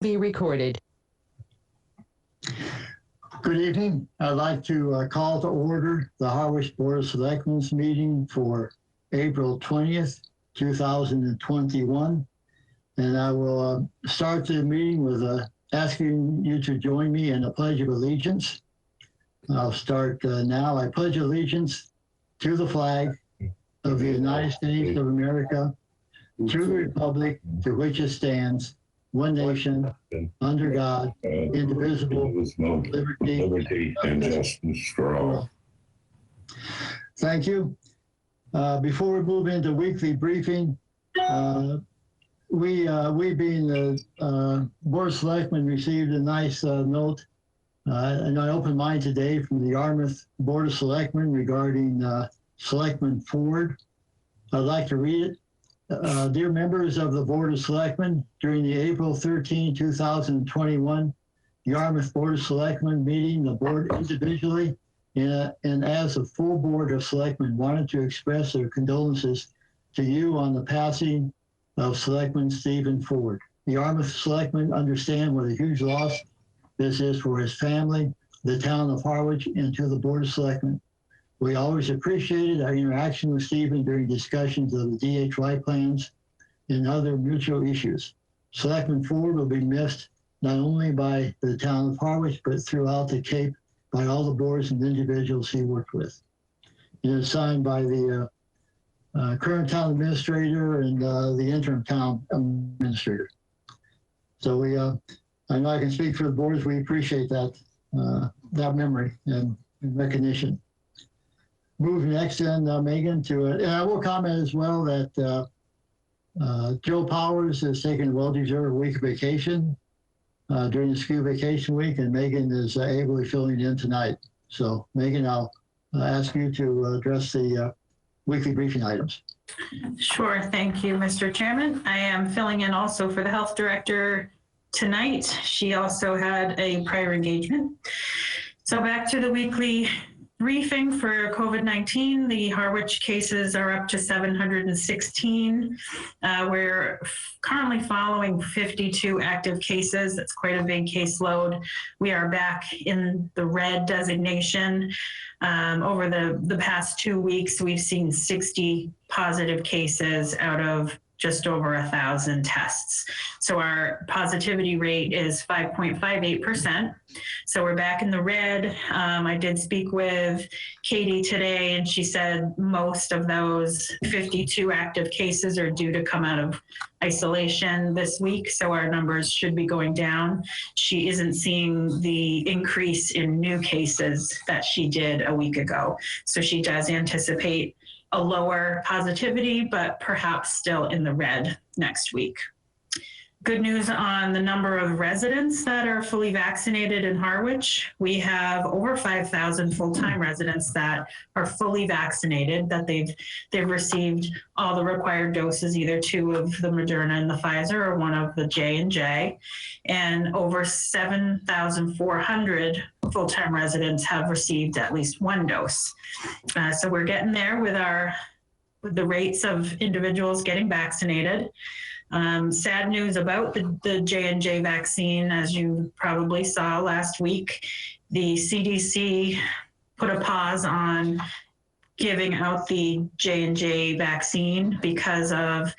be recorded. Good evening. I'd like to call to order the Harwich Board of Selectmen's meeting for April 20th, 2021. And I will start the meeting with asking you to join me in a Pledge of Allegiance. I'll start now. I pledge allegiance to the flag of the United States of America, to the republic to which it stands, one nation, under God, indivisible, with liberty and justice for all. Thank you. Before we move into weekly briefing, we being the Board of Selectmen received a nice note, and I opened mine today from the Yarmouth Board of Selectmen regarding Selectman Ford. I'd like to read it. Dear members of the Board of Selectmen, during the April 13, 2021 Yarmouth Board of Selectmen meeting, the board individually and as a full Board of Selectmen wanted to express their condolences to you on the passing of Selectman Stephen Ford. The Yarmouth Selectmen understand what a huge loss this is for his family, the town of Harwich, and to the Board of Selectmen. We always appreciated our interaction with Stephen during discussions of the DHY plans and other mutual issues. Selectman Ford will be missed not only by the town of Harwich, but throughout the Cape by all the boards and individuals he worked with. It is signed by the current town administrator and the interim town administrator. So I know I can speak for the boards. We appreciate that memory and recognition. Move next then, Megan, to it. And I will comment as well that Joe Powers has taken a well-deserved week of vacation during the school vacation week, and Megan is ably filling in tonight. So Megan, I'll ask you to address the weekly briefing items. Sure, thank you, Mr. Chairman. I am filling in also for the health director tonight. She also had a prior engagement. So back to the weekly briefing for COVID-19, the Harwich cases are up to 716. We're currently following 52 active cases. That's quite a big caseload. We are back in the red designation. Over the past 2 weeks, we've seen 60 positive cases out of just over 1,000 tests. So our positivity rate is 5.58%. So we're back in the red. I did speak with Katie today, and she said most of those 52 active cases are due to come out of isolation this week. So our numbers should be going down. She isn't seeing the increase in new cases that she did a week ago. So she does anticipate a lower positivity, but perhaps still in the red next week. Good news on the number of residents that are fully vaccinated in Harwich. We have over 5,000 full-time residents that are fully vaccinated, that they've received all the required doses, either 2 of the Moderna and the Pfizer or 1 of the J&J. And over 7,400 full-time residents have received at least 1 dose. So we're getting there with the rates of individuals getting vaccinated. Sad news about the J&J vaccine, as you probably saw last week, the CDC put a pause on giving out the J&J vaccine because of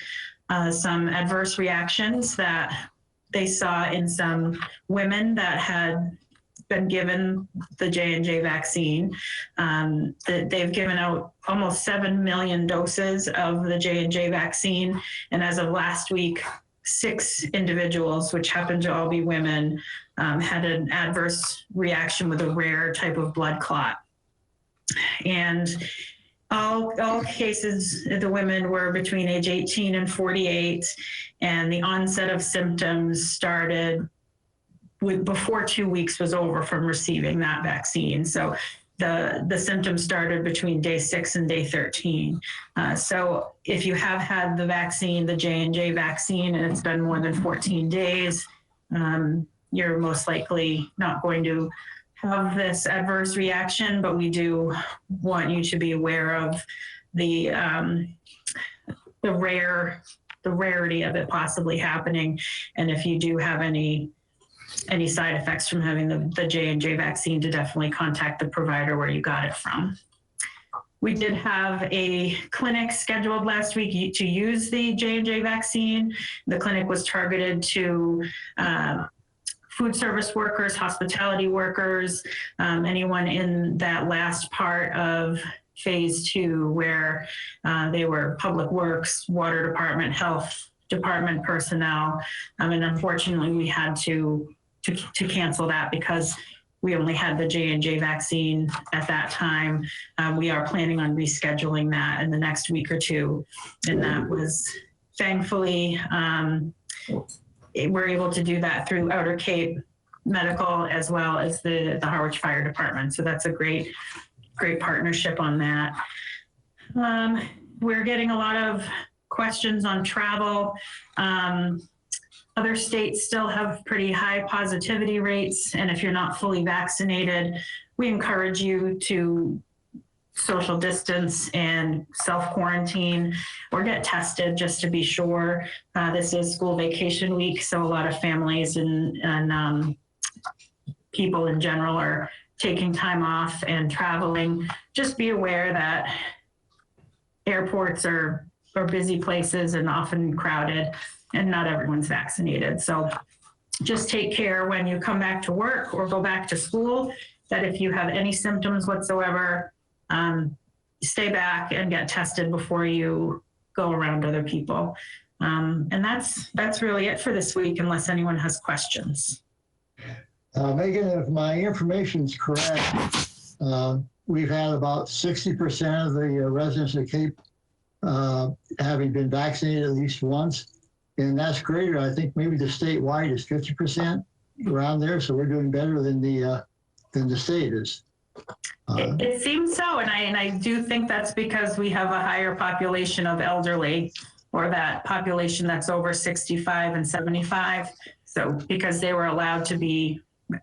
some adverse reactions that they saw in some women that had been given the J&J vaccine. They've given out almost 7 million doses of the J&J vaccine. And as of last week, 6 individuals, which happened to all be women, had an adverse reaction with a rare type of blood clot. And all cases, the women were between age 18 and 48, and the onset of symptoms started before 2 weeks was over from receiving that vaccine. So the symptoms started between day 6 and day 13. So if you have had the vaccine, the J&J vaccine, and it's been more than 14 days, you're most likely not going to have this adverse reaction, but we do want you to be aware of the rare the rarity of it possibly happening. And if you do have any side effects from having the J&J vaccine, to definitely contact the provider where you got it from. We did have a clinic scheduled last week to use the J&J vaccine. The clinic was targeted to food service workers, hospitality workers, anyone in that last part of phase 2 where they were public works, water department, health department personnel. And unfortunately, we had to cancel that because we only had the J&J vaccine at that time. We are planning on rescheduling that in the next week or two. And that was thankfully, we're able to do that through Outer Cape Medical as well as the Harwich Fire Department. So that's a great partnership on that. We're getting a lot of questions on travel. Other states still have pretty high positivity rates, and if you're not fully vaccinated, we encourage you to social distance and self-quarantine or get tested just to be sure. This is school vacation week, so a lot of families and people in general are taking time off and traveling. Just be aware that airports are busy places and often crowded, and not everyone's vaccinated. So just take care when you come back to work or go back to school, that if you have any symptoms whatsoever, stay back and get tested before you go around other people. And that's really it for this week, unless anyone has questions. Megan, if my information is correct, we've had about 60% of the residents of Cape having been vaccinated at least once. And that's greater. I think maybe the statewide is 50% around there. So we're doing better than the state is. It seems so. And I do think that's because we have a higher population of elderly, or that population that's over 65 and 75. So because they were allowed to be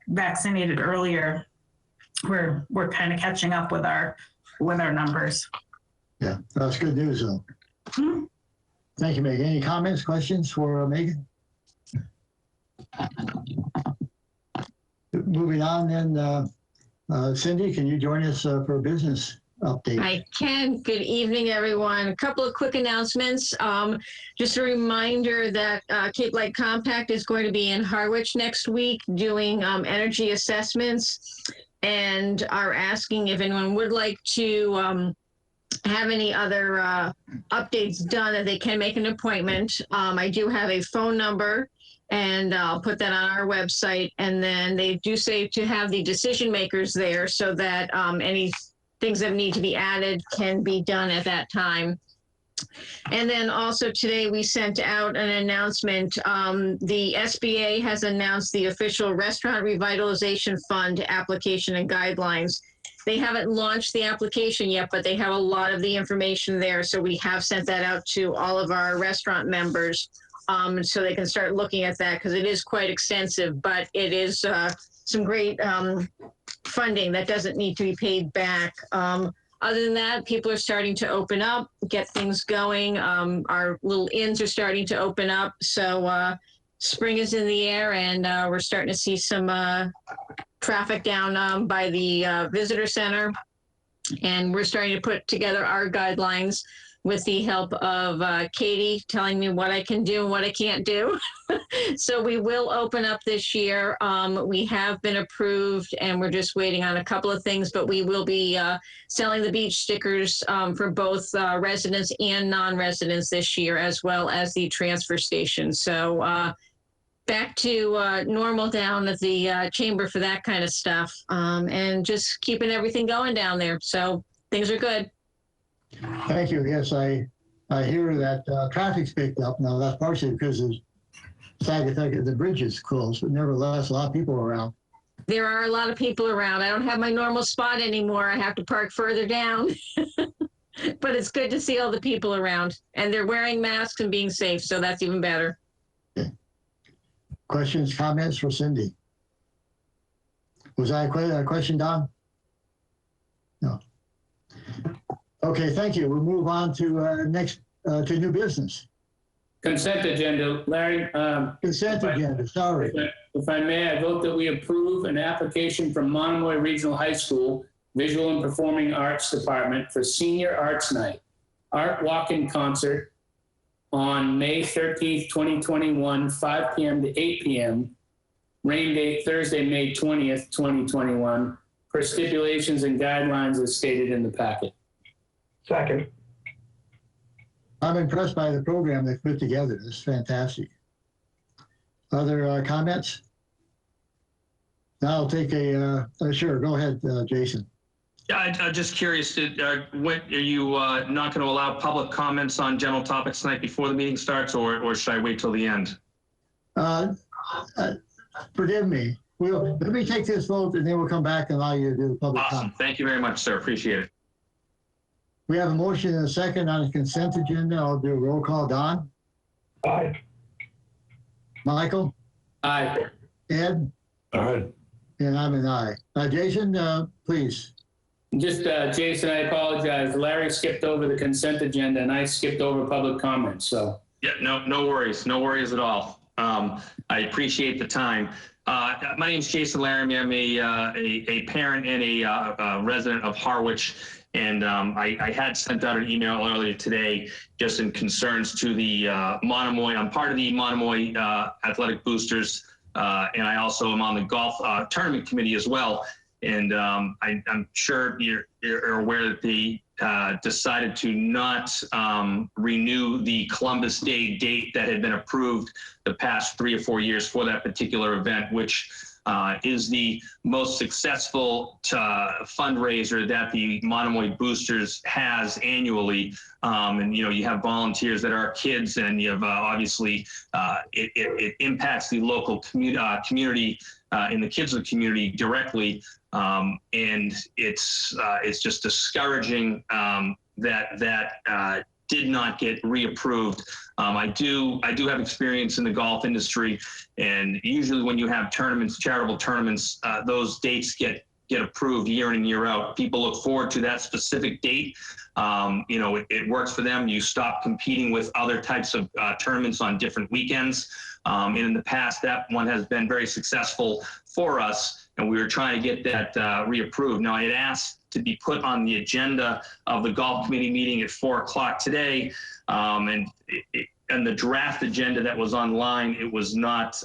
vaccinated earlier, we're kind of catching up with our numbers. Yeah, that's good news though. Mm-hmm. Thank you, Megan. Any comments, questions for Megan? Moving on then, Cindy, can you join us for a business update? I can. Good evening, everyone. A couple of quick announcements. Just a reminder that Cape Light Compact is going to be in Harwich next week doing energy assessments, and are asking if anyone would like to have any other updates done, that they can make an appointment. I do have a phone number, and I'll put that on our website. And then they do say to have the decision makers there so that any things that need to be added can be done at that time. And then also today we sent out an announcement. The SBA has announced the official Restaurant Revitalization Fund application and guidelines. They haven't launched the application yet, but they have a lot of the information there. So we have sent that out to all of our restaurant members so they can start looking at that, because it is quite extensive, but it is some great funding that doesn't need to be paid back. Other than that, people are starting to open up, get things going. Our little inns are starting to open up. So spring is in the air, and we're starting to see some traffic down by the visitor center. And we're starting to put together our guidelines with the help of Katie telling me what I can do and what I can't do. So we will open up this year. We have been approved, and we're just waiting on a couple of things, but we will be selling the beach stickers for both residents and non-residents this year, as well as the transfer station. So back to normal down at the chamber for that kind of stuff, and just keeping everything going down there. So things are good. Thank you. Yes, I hear that traffic's picked up now. That's partially because of the bridge is closed, but nevertheless, a lot of people are around. There are a lot of people around. I don't have my normal spot anymore. I have to park further down. But it's good to see all the people around, and they're wearing masks and being safe, so that's even better. Okay. Questions, comments for Cindy? Was that a question, Don? No. Okay, thank you. We'll move on to next to new business. Consent agenda, Larry. Consent agenda, sorry. If I may, I vote that we approve an application from Monomoy Regional High School Visual and Performing Arts Department for Senior Arts Night, Art Walk-in Concert on May 13th, 2021, 5 p.m. to 8 p.m. Rain date Thursday, May 20th, 2021, per stipulations and guidelines as stated in the packet. Second. I'm impressed by the program they put together. It's fantastic. Other comments? Now I'll take sure, go ahead, Jason. Yeah, I'm just curious, when, are you not going to allow public comments on general topics tonight before the meeting starts, or should I wait till the end? Forgive me. Let me take this vote and then we'll come back and allow you to do the public Awesome. comment. Thank you very much, sir. Appreciate it. We have a motion and a second on the consent agenda. I'll do a roll call. Don? Aye. Michael? Aye. Ed? Aye. And I'm an aye. Jason, please. Just, Jason, I apologize. Larry skipped over the consent agenda and I skipped over public comments, so. Yeah, no worries. No worries at all. I appreciate the time. My name is Jason Laramie. I'm a parent and a resident of Harwich. And I had sent out an email earlier today just in concerns to the Monomoy. I'm part of the Monomoy Athletic Boosters, and I also am on the golf tournament committee as well. And I'm sure you're aware that they decided to not renew the Columbus Day date that had been approved the past 3 or 4 years for that particular event, which is the most successful fundraiser that the Monomoy Boosters has annually. And, you know, you have volunteers that are kids, and you have obviously it impacts the local community and the kids of the community directly. And it's just discouraging that did not get reapproved. I do have experience in the golf industry, and usually when you have tournaments, charitable tournaments, those dates get approved year in and year out. People look forward to that specific date. You know, it works for them. You stop competing with other types of tournaments on different weekends. And in the past, that one has been very successful for us, and we were trying to get that reapproved. Now, I had asked to be put on the agenda of the golf committee meeting at 4 o'clock today, and the draft agenda that was online, it was not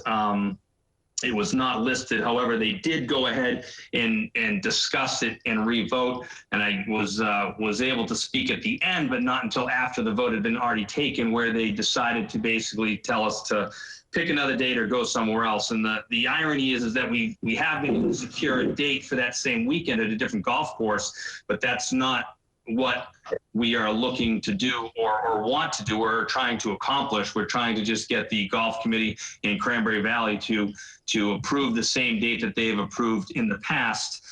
listed. However, they did go ahead and discuss it and re-vote, and I was able to speak at the end, but not until after the vote had been already taken, where they decided to basically tell us to pick another date or go somewhere else. And the irony is that we have been able to secure a date for that same weekend at a different golf course, but that's not what we are looking to do or want to do or trying to accomplish. We're trying to just get the golf committee in Cranberry Valley to approve the same date that they've approved in the past,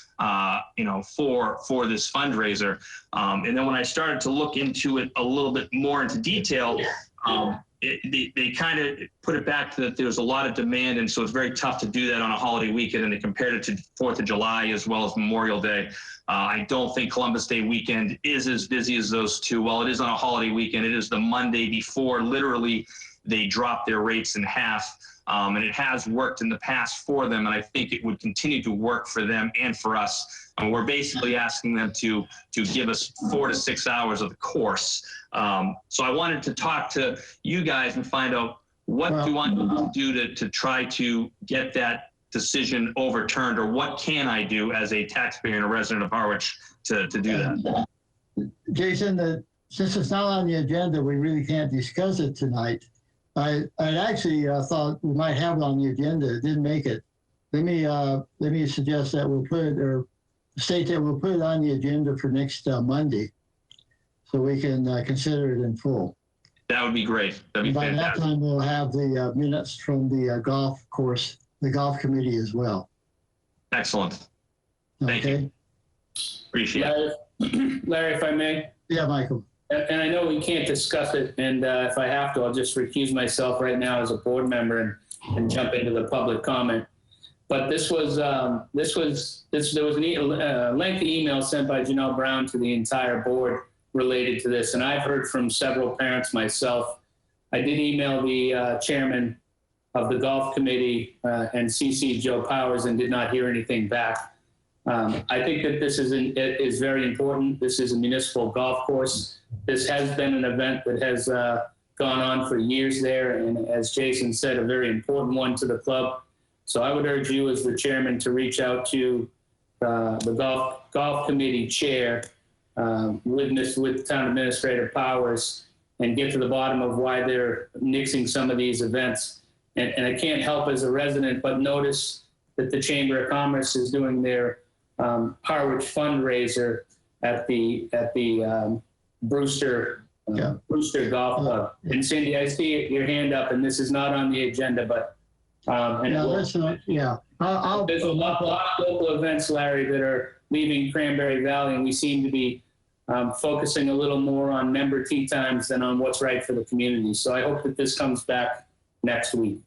you know, for this fundraiser. And then when I started to look into it a little bit more into detail, they kind of put it back to that there's a lot of demand, and so it's very tough to do that on a holiday weekend, and they compared it to 4th of July as well as Memorial Day. I don't think Columbus Day weekend is as busy as those two. While it is on a holiday weekend, it is the Monday before literally they drop their rates in half. And it has worked in the past for them, and I think it would continue to work for them and for us. And we're basically asking them to give us 4 to 6 hours of the course. So I wanted to talk to you guys and find out what do you want to do to try to get that decision overturned, or what can I do as a taxpayer and a resident of Harwich to do that? Jason, since it's not on the agenda, we really can't discuss it tonight. I actually thought we might have it on the agenda. It didn't make it. Let me suggest that we'll put it, or state that we'll put it on the agenda for next Monday, so we can consider it in full. That would be great. That'd be fantastic. By that time, we'll have the minutes from the golf course, the golf committee as well. Excellent. Thank you. Appreciate it. Larry, if I may. Yeah, Michael. And I know we can't discuss it, and if I have to, I'll just recuse myself right now as a board member and jump into the public comment. But there was a lengthy email sent by Janelle Brown to the entire board related to this, and I've heard from several parents myself I did email the chairman of the golf committee and CC Joe Powers and did not hear anything back. I think that this is very important. This is a municipal golf course. This has been an event that has gone on for years there, and as Jason said, a very important one to the club. So I would urge you as the chairman to reach out to the golf committee chair with town administrator Powers and get to the bottom of why they're nixing some of these events. And I can't help as a resident but notice that the Chamber of Commerce is doing their Harwich fundraiser at the Brewster Golf Club. And Cindy, I see your hand up, and this is not on the agenda, but there's a lot of local events, Larry, that are leaving Cranberry Valley, and we seem to be focusing a little more on member tea times than on what's right for the community. So I hope that this comes back next week.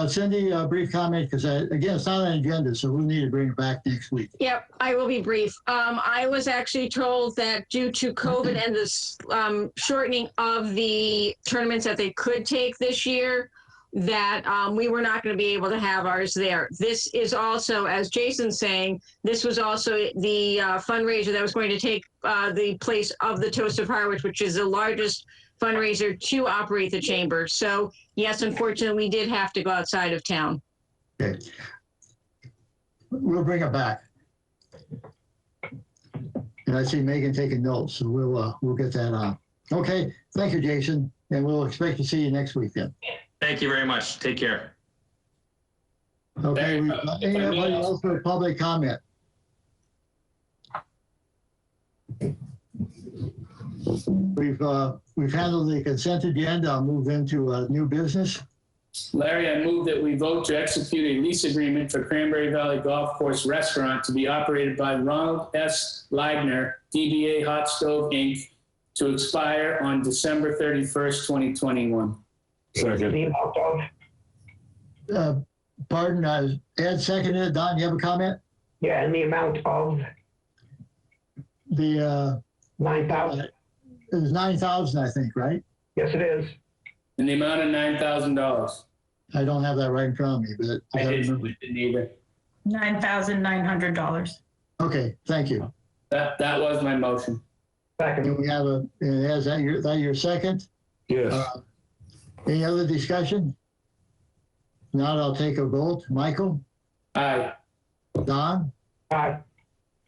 Cindy, a brief comment, because again, it's not on the agenda, so we'll need to bring it back next week. Yep, I will be brief. I was actually told that due to COVID and this shortening of the tournaments that they could take this year, that we were not going to be able to have ours there. This is also, as Jason's saying, this was also the fundraiser that was going to take the place of the Toast of Harwich, which is the largest fundraiser to operate the chamber. So yes, unfortunately, we did have to go outside of town. Okay. We'll bring it back. And I see Megan taking notes, so we'll get that on. Okay, thank you, Jason, and we'll expect to see you next weekend. Thank you very much. Take care. Okay, anybody else for public comment? We've handled the consent agenda. I'll move into new business. Larry, I move that we vote to execute a lease agreement for Cranberry Valley Golf Course Restaurant to be operated by Ronald S. Leibner, DBA Hot Stove, Inc., to expire on December 31st, 2021. Second. Pardon, Ed seconded it. Don, you have a comment? Yeah, and the amount of The 9,000. it was 9,000, I think, right? Yes, it is. In the amount of $9,000. I don't have that right in front of me, but I didn't either. $9,900. okay, thank you. That was my motion. Second. And we have is that your second? Yes. Any other discussion? Not, I'll take a vote. Michael? Aye. Don? Aye.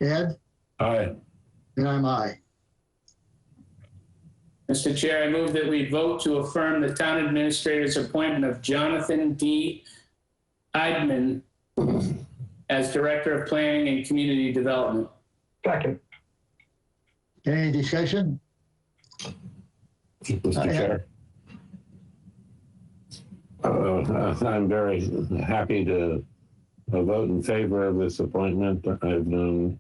Ed? Aye. And I'm aye. Mr. Chair, I move that we vote to affirm the town administrator's appointment of Jonathan D. Eidman as Director of Planning and Community Development. Second. Any discussion? Mr. Chair. I'm very happy to vote in favor of this appointment. I've known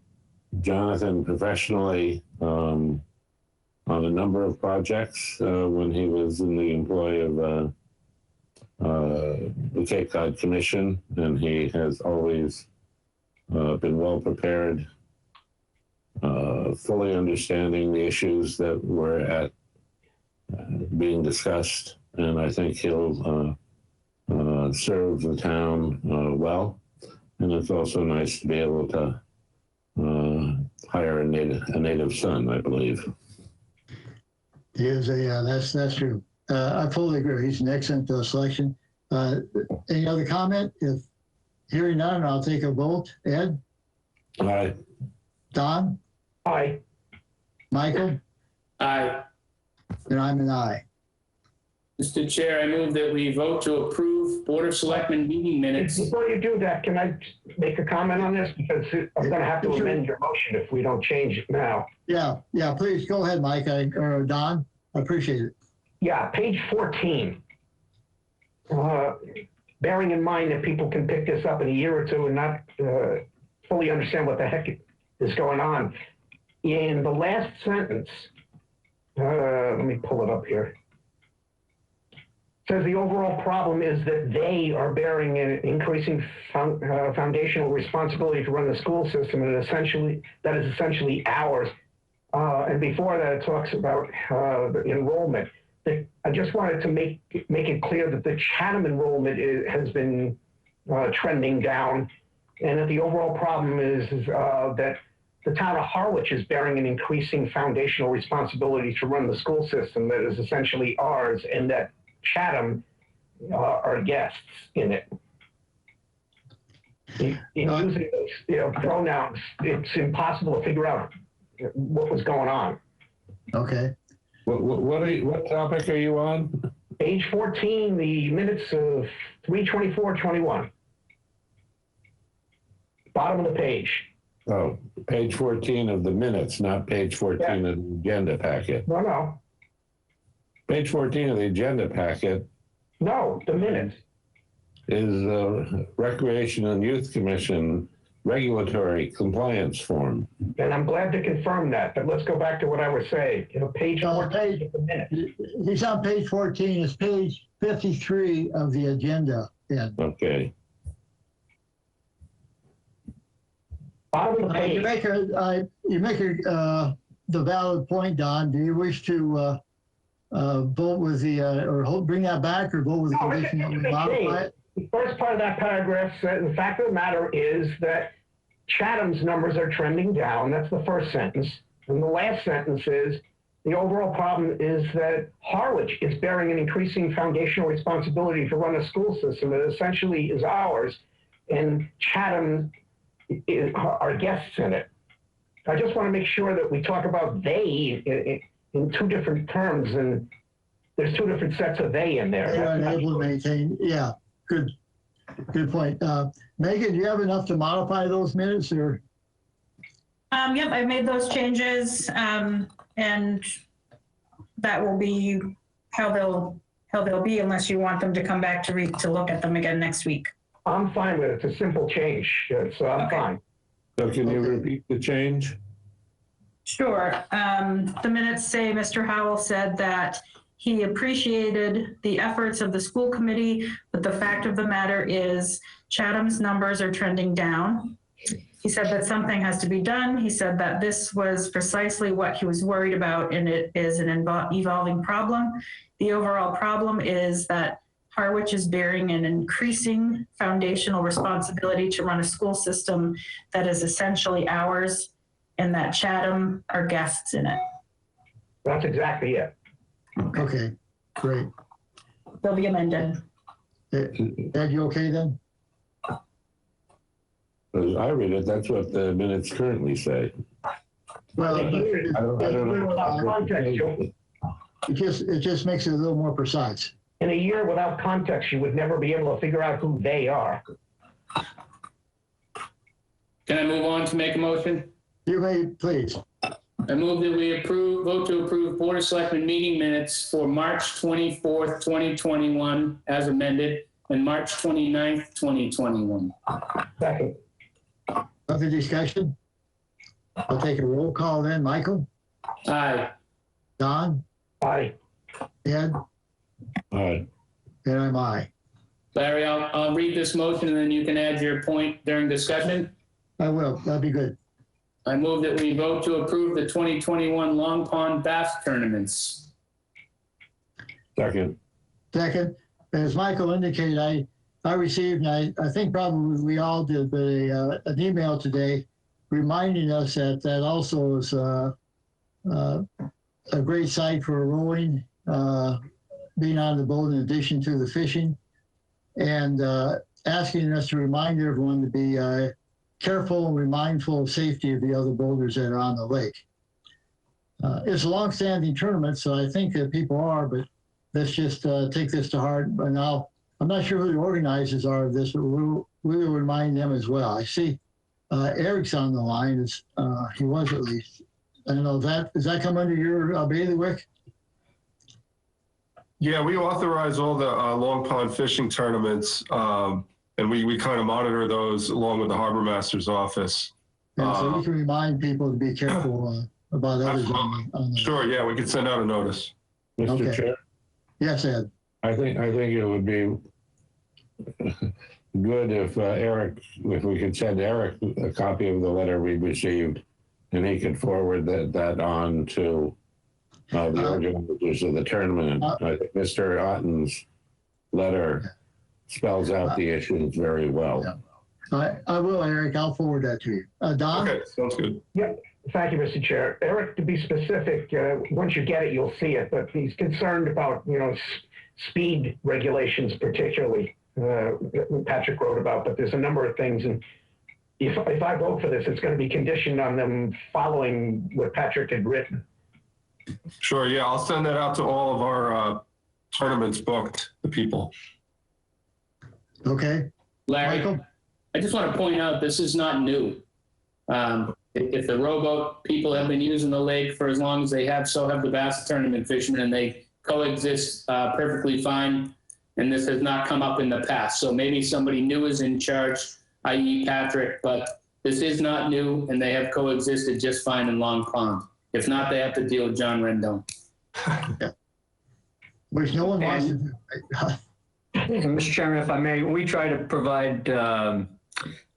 Jonathan professionally on a number of projects when he was in the employ of the Cape Cod Commission, and he has always been well prepared, fully understanding the issues that were being discussed, and I think he'll serve the town well. And it's also nice to be able to hire a native son, I believe. He is that's true. I fully agree. He's an excellent selection. Any other comment? If hearing none, I'll take a vote. Ed? Aye. Don? Aye. Michael? Aye. And I'm an aye. Mr. Chair, I move that we vote to approve Board of Selectmen meeting minutes. Before you do that, can I make a comment on this? Because I'm going to have to amend your motion if we don't change it now. Yeah, please go ahead, Mike, or Don. I appreciate it. Yeah, page 14. Bearing in mind that people can pick this up in a year or two and not fully understand what the heck is going on. In the last sentence, let me pull it up here. Says the overall problem is that they are bearing an increasing foundational responsibility to run the school system, and that is essentially ours. And before that, it talks about the enrollment. I just wanted to make it clear that the Chatham enrollment has been trending down, and that the overall problem is that the town of Harwich is bearing an increasing foundational responsibility to run the school system that is essentially ours, and that Chatham are guests in it. In using those pronouns, it's impossible to figure out what was going on. Okay. What topic are you on? Page 14, the minutes of 3/24/21. Bottom of the page. Oh, page 14 of the minutes, not page 14 of the agenda packet. No. Page 14 of the agenda packet No, the minutes. is Recreation and Youth Commission regulatory compliance form. And I'm glad to confirm that, but let's go back to what I was saying. Page 14 of the minutes. He's on page 14. It's page 53 of the agenda. Yeah. Okay. Bottom of the page. You make the valid point, Don. Do you wish to vote with the, or bring that back, or vote with the condition that we modify it? The first part of that paragraph said, the fact of the matter is that Chatham's numbers are trending down. That's the first sentence. And the last sentence is, the overall problem is that Harwich is bearing an increasing foundational responsibility to run a school system that essentially is ours, and Chatham are guests in it. I just want to make sure that we talk about they in two different terms, and there's two different sets of they in there. They're unable to maintain, yeah, good point. Megan, do you have enough to modify those minutes, or? Yep, I made those changes, and that will be how they'll be, unless you want them to come back to look at them again next week. I'm fine with it. It's a simple change, so I'm fine. So can you repeat the change? Sure. The minutes say Mr. Howell said that he appreciated the efforts of the school committee, but the fact of the matter is Chatham's numbers are trending down. He said that something has to be done. He said that this was precisely what he was worried about, and it is an evolving problem. The overall problem is that Harwich is bearing an increasing foundational responsibility to run a school system that is essentially ours, and that Chatham are guests in it. That's exactly it. Okay, great. They'll be amended. Ed, you okay then? As I read it, that's what the minutes currently say. Well, I don't know. Context, it just makes it a little more precise. in a year without context, you would never be able to figure out who they are. Can I move on to make a motion? You may, please. I move that we vote to approve Board of Selectmen meeting minutes for March 24th, 2021 as amended, and March 29th, 2021. Second. Other discussion? I'll take a roll call then. Michael? Aye. Don? Aye. Ed? Aye. And I'm aye. Larry, I'll read this motion and then you can add your point during discussion. I will. That'd be good. I move that we vote to approve the 2021 Long Pond Bass Tournaments. Second. Second, as Michael indicated, I received, and I think probably we all did, but an email today reminding us that also is a great site for rowing, being on the boat in addition to the fishing, and asking us to remind everyone to be careful and be mindful of safety of the other boaters that are on the lake. It's a long-standing tournament, so I think that people are, but let's just take this to heart. And I'm not sure who the organizers are of this, but we will remind them as well. I see Eric's on the line. He was at least. I don't know, does that come under your bailiwick? Yeah, we authorize all the Long Pond fishing tournaments, and we kind of monitor those along with the Harbor Master's office. And so you can remind people to be careful about others on the Sure, yeah, we could send out a notice. Mr. Okay. Chair, Yes, Ed. I think it would be good if if we could send Eric a copy of the letter we received, and he could forward that on to the organizers of the tournament. I think Mr. Otten's letter spells out the issues very well. I will, Eric. I'll forward that to you. Don? Okay, sounds good. Yeah, thank you, Mr. Chair. Eric, to be specific, once you get it, you'll see it, but he's concerned about, speed regulations particularly, Patrick wrote about, but there's a number of things. And if I vote for this, it's going to be conditioned on them following what Patrick had written. Sure, yeah, I'll send that out to all of our tournaments booked, the people. Okay. Larry, Michael? I just want to point out, this is not new. If the rowboat people have been using the lake for as long as they have, so have the bass tournament fishermen, and they coexist perfectly fine. And this has not come up in the past. So maybe somebody new is in charge, i.e. Patrick, but this is not new, and they have coexisted just fine in Long Pond. If not, they have to deal with John Rendon. Which no one wants to do. Mr. Chairman, if I may, we try to provide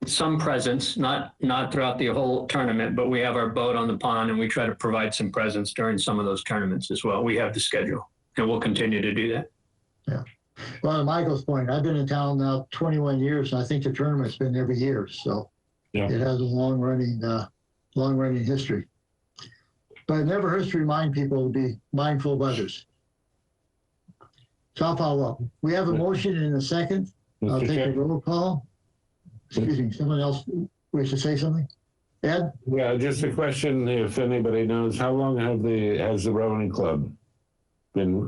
some presence, not throughout the whole tournament, but we have our boat on the pond and we try to provide some presence during some of those tournaments as well. We have the schedule and we'll continue to do that. Yeah. Well, to Michael's point, I've been in town now 21 years, and I think the tournament's been every year. So it has a long running history. But it never hurts to remind people to be mindful of others. So I'll follow up. We have a motion and a second. I'll take a roll call. Excuse me, someone else wish to say something? Ed? Yeah, just a question, if anybody knows, how long has the rowing club been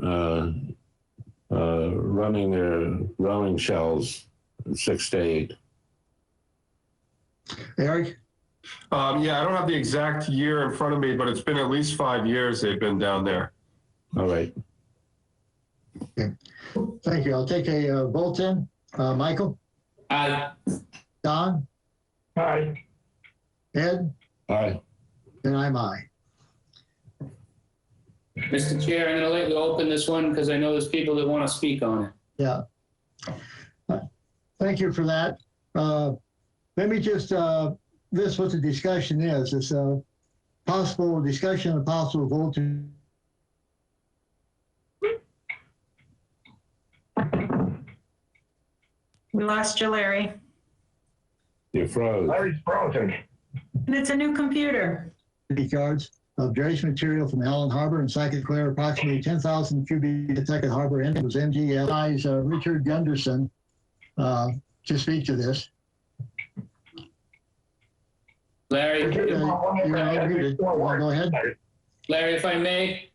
running their rowing shells 6 to 8? Eric? Yeah, I don't have the exact year in front of me, but it's been at least 5 years they've been down there. All right. Okay. Thank you. I'll take a vote then. Michael? Aye. Don? Aye. Ed? Aye. And I'm aye. Mr. Chair, I'm going to let you open this one because I know there's people that want to speak on it. Yeah. Thank you for that. Let me just list what the discussion is. It's a possible discussion, a possible vote to We lost you, Larry. You froze. Larry's frozen. And it's a new computer. yards of dredge material from Allen Harbor and Sackett Clare, approximately 10,000 cubic at Sackett Harbor. And it was MGLI's Richard Gunderson to speak to this. Larry, Go ahead. Larry, if I may,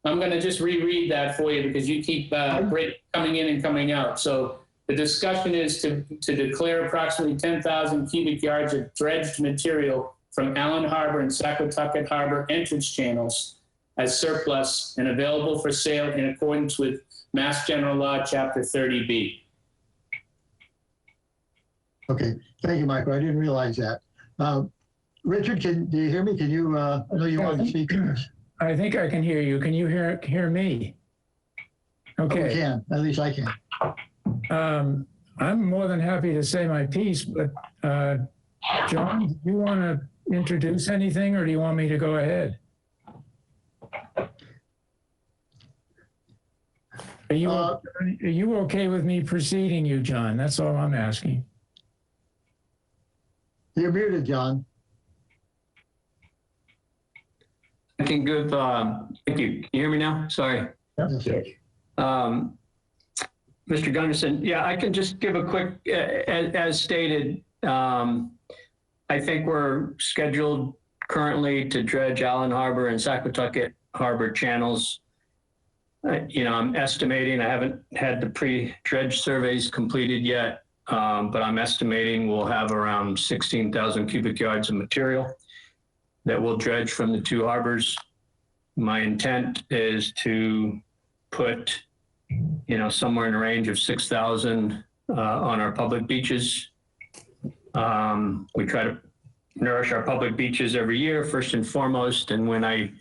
I'm going to just reread that for you because you keep coming in and coming out. So the discussion is to declare approximately 10,000 cubic yards of dredged material from Allen Harbor and Saquatucket Harbor entrance channels as surplus and available for sale in accordance with Mass General Law, Chapter 30B. Okay, thank you, Michael. I didn't realize that. Richard, do you hear me? Can you, I know you want to speak to this. I think I can hear you. Can you hear me? Okay. Oh, we can, at least I can. I'm more than happy to say my piece, but John, do you want to introduce anything or do you want me to go ahead? Are you okay with me preceding you, John? That's all I'm asking. You're muted, John. I can give, thank you. Can you hear me now? Sorry. Yes. Mr. Gunderson, yeah, I can just give a quick, as stated, I think we're scheduled currently to dredge Allen Harbor and Saquatucket Harbor channels. I'm estimating, I haven't had the pre-dredge surveys completed yet, but I'm estimating we'll have around 16,000 cubic yards of material that will dredge from the two harbors. My intent is to put, somewhere in the range of 6,000 on our public beaches. We try to nourish our public beaches every year, first and foremost. And when I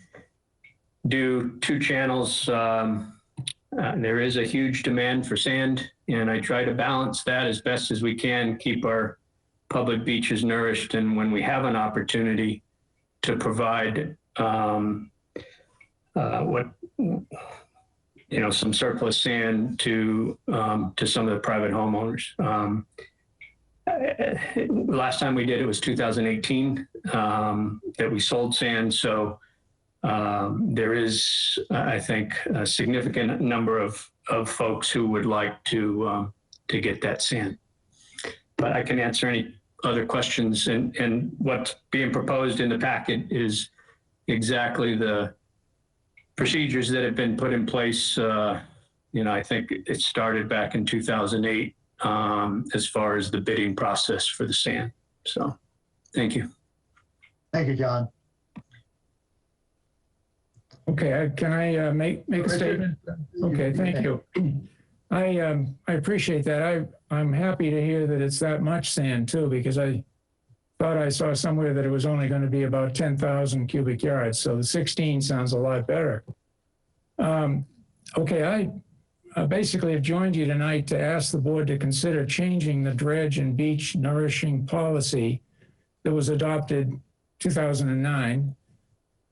do two channels, there is a huge demand for sand, and I try to balance that as best as we can, keep our public beaches nourished. And when we have an opportunity to provide some surplus sand to some of the private homeowners. Last time we did it was 2018 that we sold sand. So there is, I think, a significant number of folks who would like to get that sand. But I can answer any other questions. And what's being proposed in the packet is exactly the procedures that have been put in place. I think it started back in 2008 as far as the bidding process for the sand. So, thank you. Thank you, John. Okay, can I make a statement? Okay, thank you. I appreciate that. I'm happy to hear that it's that much sand too, because I thought I saw somewhere that it was only going to be about 10,000 cubic yards. So the 16 sounds a lot better. Okay, I basically have joined you tonight to ask the board to consider changing the dredge and beach nourishing policy that was adopted 2009.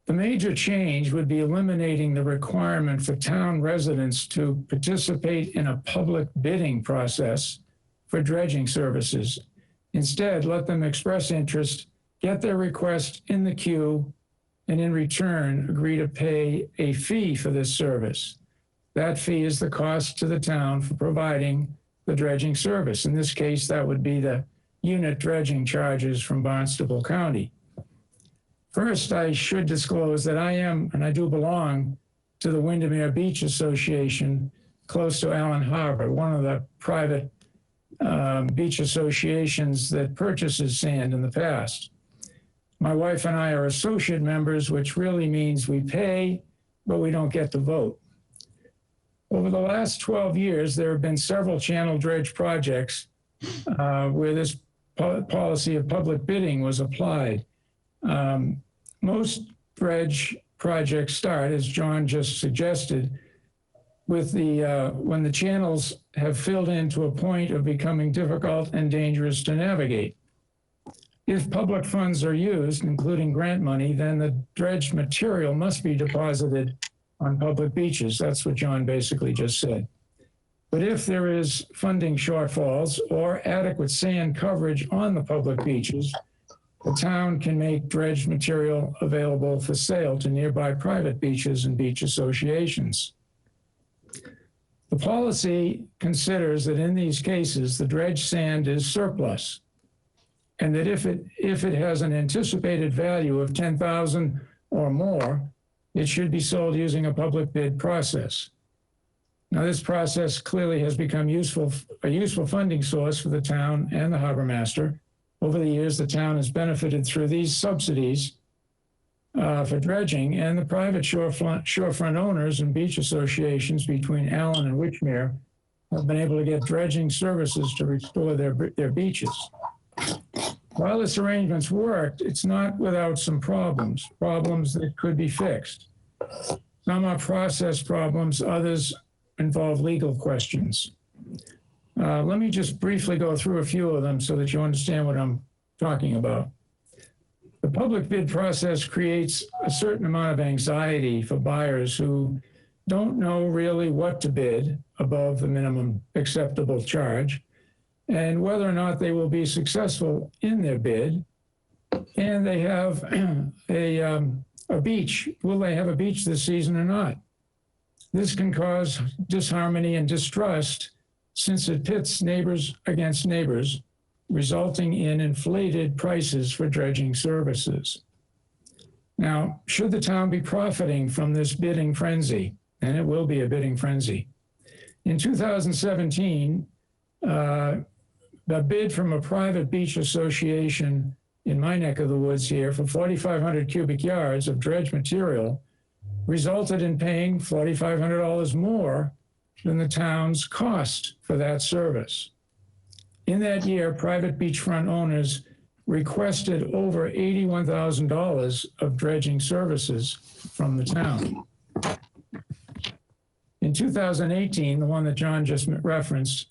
The major change would be eliminating the requirement for town residents to participate in a public bidding process for dredging services. Instead, let them express interest, get their request in the queue, and in return, agree to pay a fee for this service. That fee is the cost to the town for providing the dredging service. In this case, that would be the unit dredging charges from Barnstable County. First, I should disclose that I am, and I do belong to the Windermere Beach Association close to Allen Harbor, one of the private beach associations that purchases sand in the past. My wife and I are associate members, which really means we pay, but we don't get to vote. Over the last 12 years, there have been several channel dredge projects where this policy of public bidding was applied. Most dredge projects start, as John just suggested, with when the channels have filled in to a point of becoming difficult and dangerous to navigate. If public funds are used, including grant money, then the dredged material must be deposited on public beaches. That's what John basically just said. But if there is funding shortfalls or adequate sand coverage on the public beaches, the town can make dredged material available for sale to nearby private beaches and beach associations. The policy considers that in these cases, the dredged sand is surplus, and that if it has an anticipated value of 10,000 or more, it should be sold using a public bid process. Now, this process clearly has become a useful funding source for the town and the harbor master. Over the years, the town has benefited through these subsidies for dredging, and the private shorefront owners and beach associations between Allen and Wychmere have been able to get dredging services to restore their beaches. While this arrangement's worked, it's not without some problems that could be fixed. Some are process problems, others involve legal questions. Let me just briefly go through a few of them so that you understand what I'm talking about. The public bid process creates a certain amount of anxiety for buyers who don't know really what to bid above the minimum acceptable charge and whether or not they will be successful in their bid. And they have a beach. Will they have a beach this season or not? This can cause disharmony and distrust since it pits neighbors against neighbors, resulting in inflated prices for dredging services. Now, should the town be profiting from this bidding frenzy? And it will be a bidding frenzy. In 2017, the bid from a private beach association in my neck of the woods here for 4,500 cubic yards of dredge material resulted in paying $4,500 more than the town's cost for that service. In that year, private beachfront owners requested over $81,000 of dredging services from the town. In 2018, the one that John just referenced,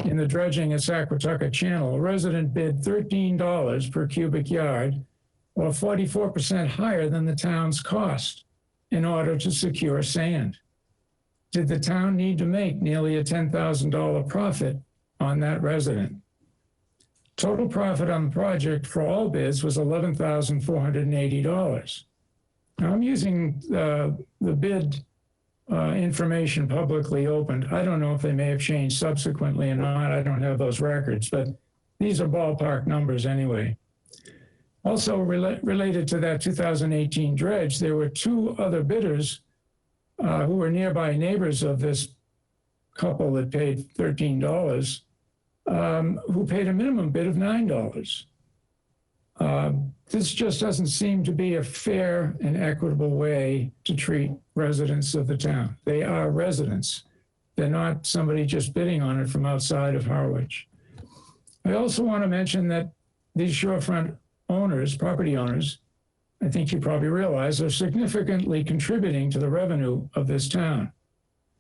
in the dredging at Saquatucket Channel, a resident bid $13 per cubic yard, or 44% higher than the town's cost, in order to secure sand? Did the town need to make nearly a $10,000 profit on that resident? Total profit on the project for all bids was $11,480. Now I'm using the bid information publicly opened. I don't know if they may have changed subsequently or not. I don't have those records, but these are ballpark numbers anyway. Also related to that 2018 dredge, there were two other bidders who were nearby neighbors of this couple that paid $13, who paid a minimum bid of $9. This just doesn't seem to be a fair and equitable way to treat residents of the town. They are residents. They're not somebody just bidding on it from outside of Harwich. I also want to mention that these shorefront owners, property owners, I think you probably realize, are significantly contributing to the revenue of this town.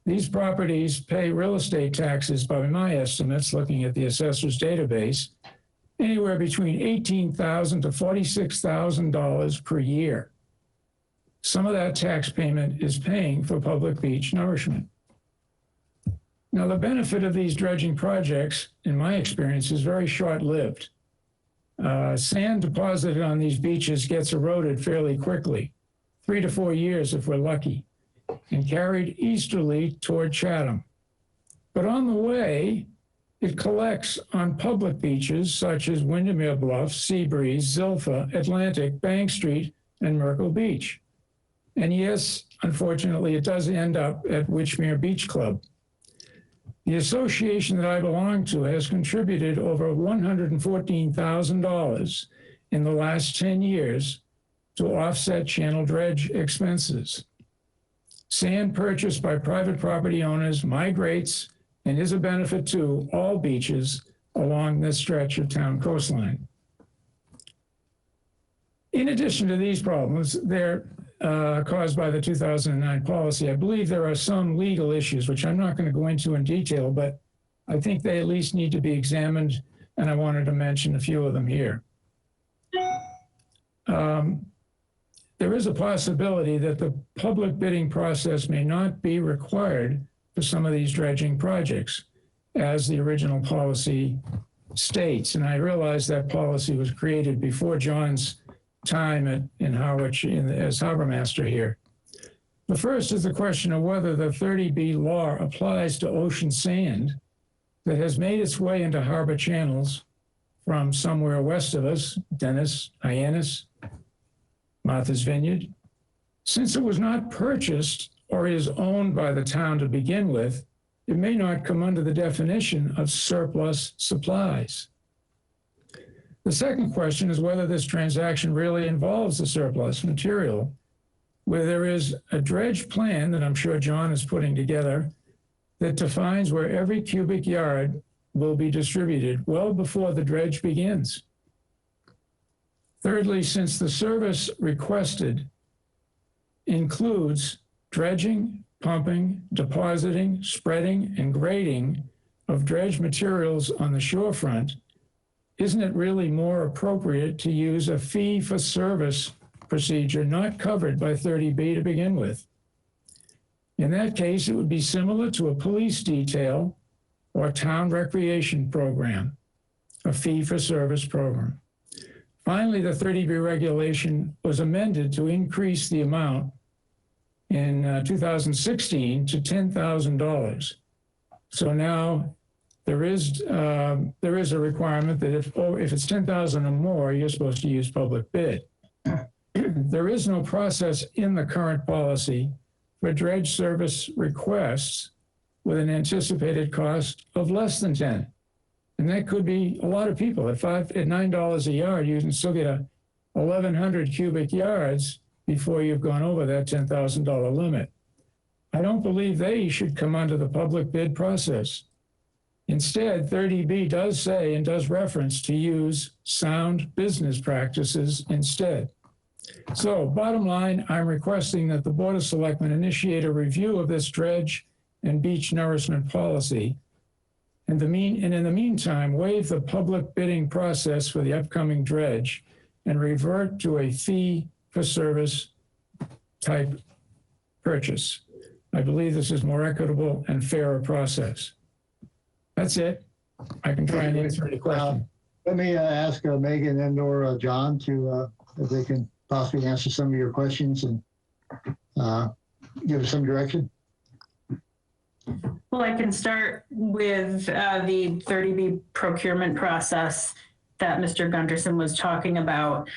These properties pay real estate taxes, by my estimates, looking at the assessor's database, anywhere between $18,000 to $46,000 per year. Some of that tax payment is paying for public beach nourishment. Now, the benefit of these dredging projects, in my experience, is very short-lived. Sand deposited on these beaches gets eroded fairly quickly, 3 to 4 years if we're lucky, and carried easterly toward Chatham. But on the way, it collects on public beaches such as Windermere Bluff, Seabreeze, Zilpha, Atlantic, Bank Street, and Myrtle Beach. And yes, unfortunately, it does end up at Witchmere Beach Club. The association that I belong to has contributed over $114,000 in the last 10 years to offset channel dredge expenses. Sand purchased by private property owners migrates and is a benefit to all beaches along this stretch of town coastline. In addition to these problems, they're caused by the 2009 policy. I believe there are some legal issues, which I'm not going to go into in detail, but I think they at least need to be examined, and I wanted to mention a few of them here. There is a possibility that the public bidding process may not be required for some of these dredging projects, as the original policy states. And I realize that policy was created before John's time in Harwich as harbor master here. The first is the question of whether the 30B law applies to ocean sand that has made its way into harbor channels from somewhere west of us, Dennis, Hyannis, Martha's Vineyard. Since it was not purchased or is owned by the town to begin with, it may not come under the definition of surplus supplies. The second question is whether this transaction really involves the surplus material, where there is a dredge plan that I'm sure John is putting together that defines where every cubic yard will be distributed well before the dredge begins. Thirdly, since the service requested includes dredging, pumping, depositing, spreading, and grading of dredge materials on the shorefront, isn't it really more appropriate to use a fee-for-service procedure not covered by 30B to begin with? In that case, it would be similar to a police detail or town recreation program, a fee-for-service program. Finally, the 30B regulation was amended to increase the amount in 2016 to $10,000. So now there is a requirement that if it's 10,000 or more, you're supposed to use public bid. There is no process in the current policy for dredge service requests with an anticipated cost of less than 10. And that could be a lot of people. At $9 a yard, you can still get 1,100 cubic yards before you've gone over that $10,000 limit. I don't believe they should come under the public bid process. Instead, 30B does say and does reference to use sound business practices instead. So bottom line, I'm requesting that the Board of Selectmen initiate a review of this dredge and beach nourishment policy. And in the meantime, waive the public bidding process for the upcoming dredge and revert to a fee-for-service type purchase. I believe this is more equitable and fairer process. That's it. I can try and answer any question. Let me ask Megan and or John to, if they can possibly answer some of your questions and give us some direction. Well, I can start with the 30B procurement process that Mr. Gunderson was talking about.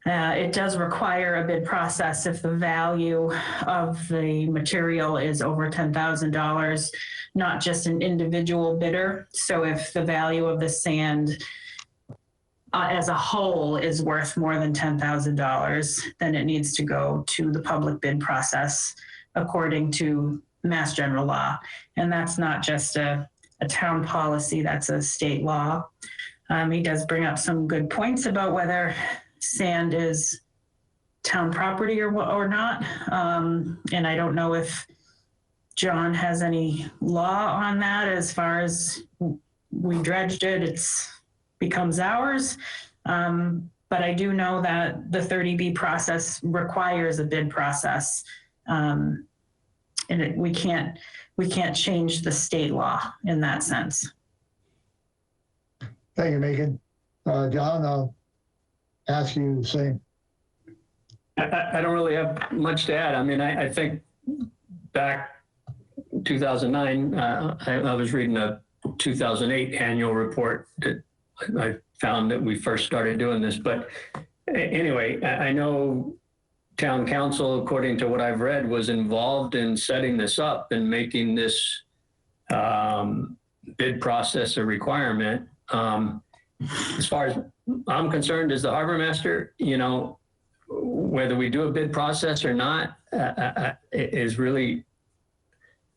It does require a bid process if the value of the material is over $10,000, not just an individual bidder. So if the value of the sand as a whole is worth more than $10,000, then it needs to go to the public bid process according to Mass General Law. And that's not just a town policy, that's a state law. He does bring up some good points about whether sand is town property or not. And I don't know if John has any law on that. As far as we dredged it, it's becomes ours. But I do know that the 30B process requires a bid process. And we can't change the state law in that sense. Thank you, Megan. John, I'll ask you the same. I don't really have much to add. I mean, I think back 2009, I was reading a 2008 annual report that I found that we first started doing this. But anyway, I know town council, according to what I've read, was involved in setting this up and making this bid process a requirement. As far as I'm concerned, as the harbor master, you know, whether we do a bid process or not is really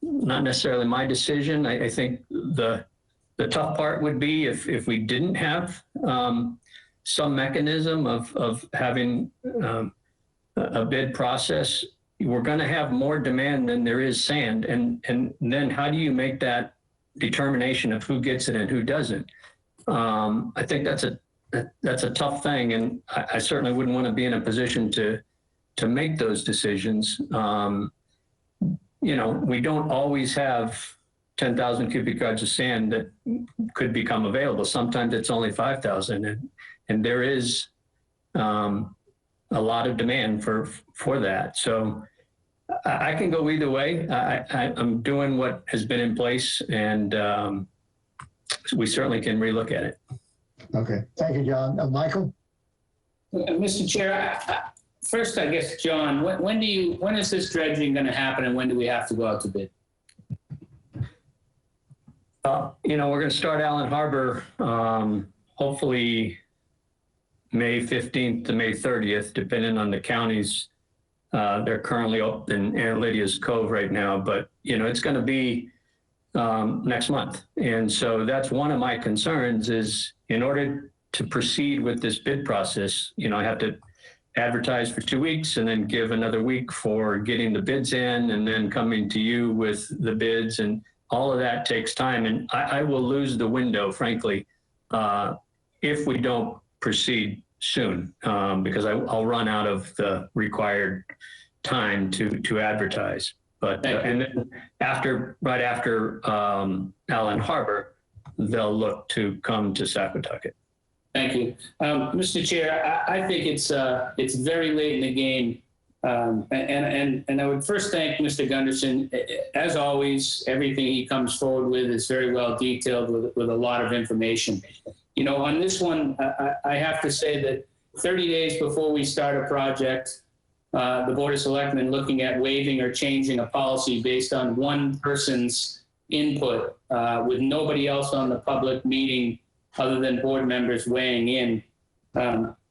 not necessarily my decision. I think the tough part would be if we didn't have some mechanism of having a bid process. We're going to have more demand than there is sand, and then how do you make that determination of who gets it and who doesn't? I think that's a tough thing, and I certainly wouldn't want to be in a position to make those decisions. You know, we don't always have 10,000 cubic yards of sand that could become available. Sometimes it's only 5,000, and there is a lot of demand for that. So I can go either way. I'm doing what has been in place, and we certainly can relook at it. Okay, thank you, John. Michael? Mr. Chair, first, I guess, John, when is this dredging going to happen, and when do we have to go out to bid? You know, we're going to start Allen Harbor hopefully May 15th to May 30th, depending on the counties. They're currently up in Aunt Lydia's Cove right now, but, you know, it's going to be next month. And so that's one of my concerns is in order to proceed with this bid process, you know, I have to advertise for 2 weeks and then give another week for getting the bids in and then coming to you with the bids, and all of that takes time. And I will lose the window, frankly, if we don't proceed soon, because I'll run out of the required time to advertise. But and then right after Allen Harbor, they'll look to come to Saquatucket. Thank you, Mr. Chair. I think it's very late in the game, and I would first thank Mr. Gunderson. As always, everything he comes forward with is very well detailed with a lot of information. You know, on this one, I have to say that 30 days before we start a project, the Board of Selectmen looking at waiving or changing a policy based on one person's input with nobody else on the public meeting other than board members weighing in,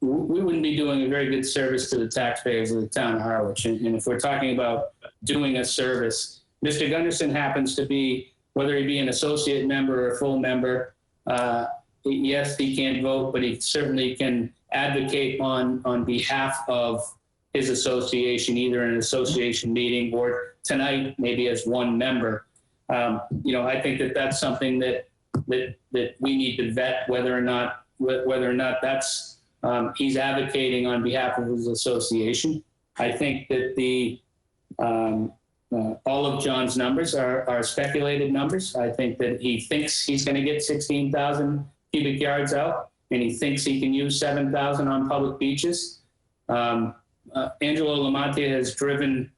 we wouldn't be doing a very good service to the taxpayers of the town of Harwich. And if we're talking about doing a service, Mr. Gunderson happens to be, whether he be an associate member or a full member, yes, he can't vote, but he certainly can advocate on behalf of his association, either in an association meeting or tonight, maybe as one member. You know, I think that's something that we need to vet whether or not that's he's advocating on behalf of his association. I think that the All of John's numbers are speculated numbers. I think that he thinks he's going to get 16,000 cubic yards out, and he thinks he can use 7,000 on public beaches. Angelo Lamonte has driven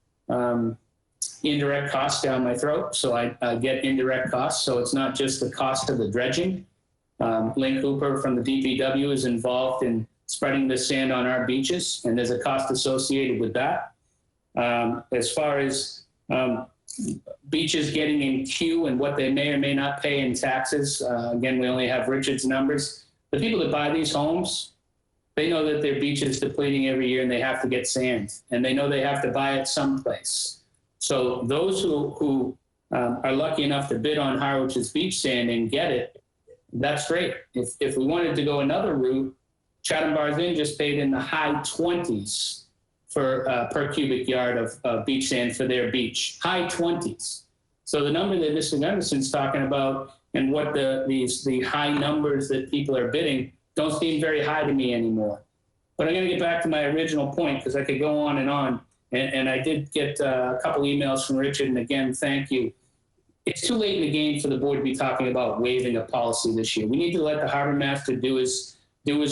indirect costs down my throat, so I get indirect costs. So it's not just the cost of the dredging. Lynn Cooper from the DPW is involved in spreading the sand on our beaches, and there's a cost associated with that. As far as beaches getting in queue and what they may or may not pay in taxes, again, we only have Richard's numbers. The people that buy these homes, they know that their beach is depleting every year and they have to get sand, and they know they have to buy it someplace. So those who are lucky enough to bid on Harwich's beach sand and get it, that's great. If we wanted to go another route, Chatham Bars Inn just paid in the high 20s for per cubic yard of beach sand for their beach, high 20s. So the number that Mr. Gunderson's talking about and what the high numbers that people are bidding don't seem very high to me anymore. But I'm going to get back to my original point because I could go on. And I did get a couple emails from Richard, and again, thank you. It's too late in the game for the board to be talking about waiving a policy this year. We need to let the harbor master do his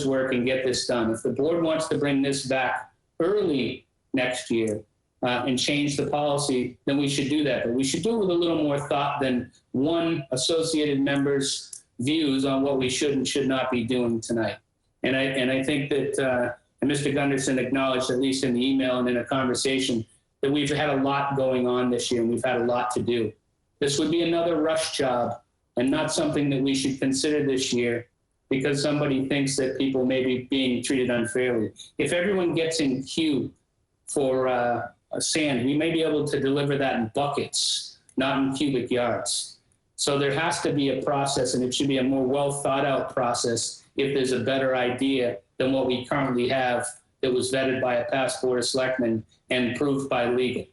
work and get this done. If the board wants to bring this back early next year and change the policy, then we should do that. But we should do it with a little more thought than one associated member's views on what we should and should not be doing tonight. And I think that and Mr. Gunderson acknowledged, at least in the email and in a conversation, that we've had a lot going on this year and we've had a lot to do. This would be another rush job and not something that we should consider this year because somebody thinks that people may be being treated unfairly. If everyone gets in queue for sand, we may be able to deliver that in buckets, not in cubic yards. So there has to be a process, and it should be a more well thought out process if there's a better idea than what we currently have that was vetted by a past board of selectmen and approved by legal.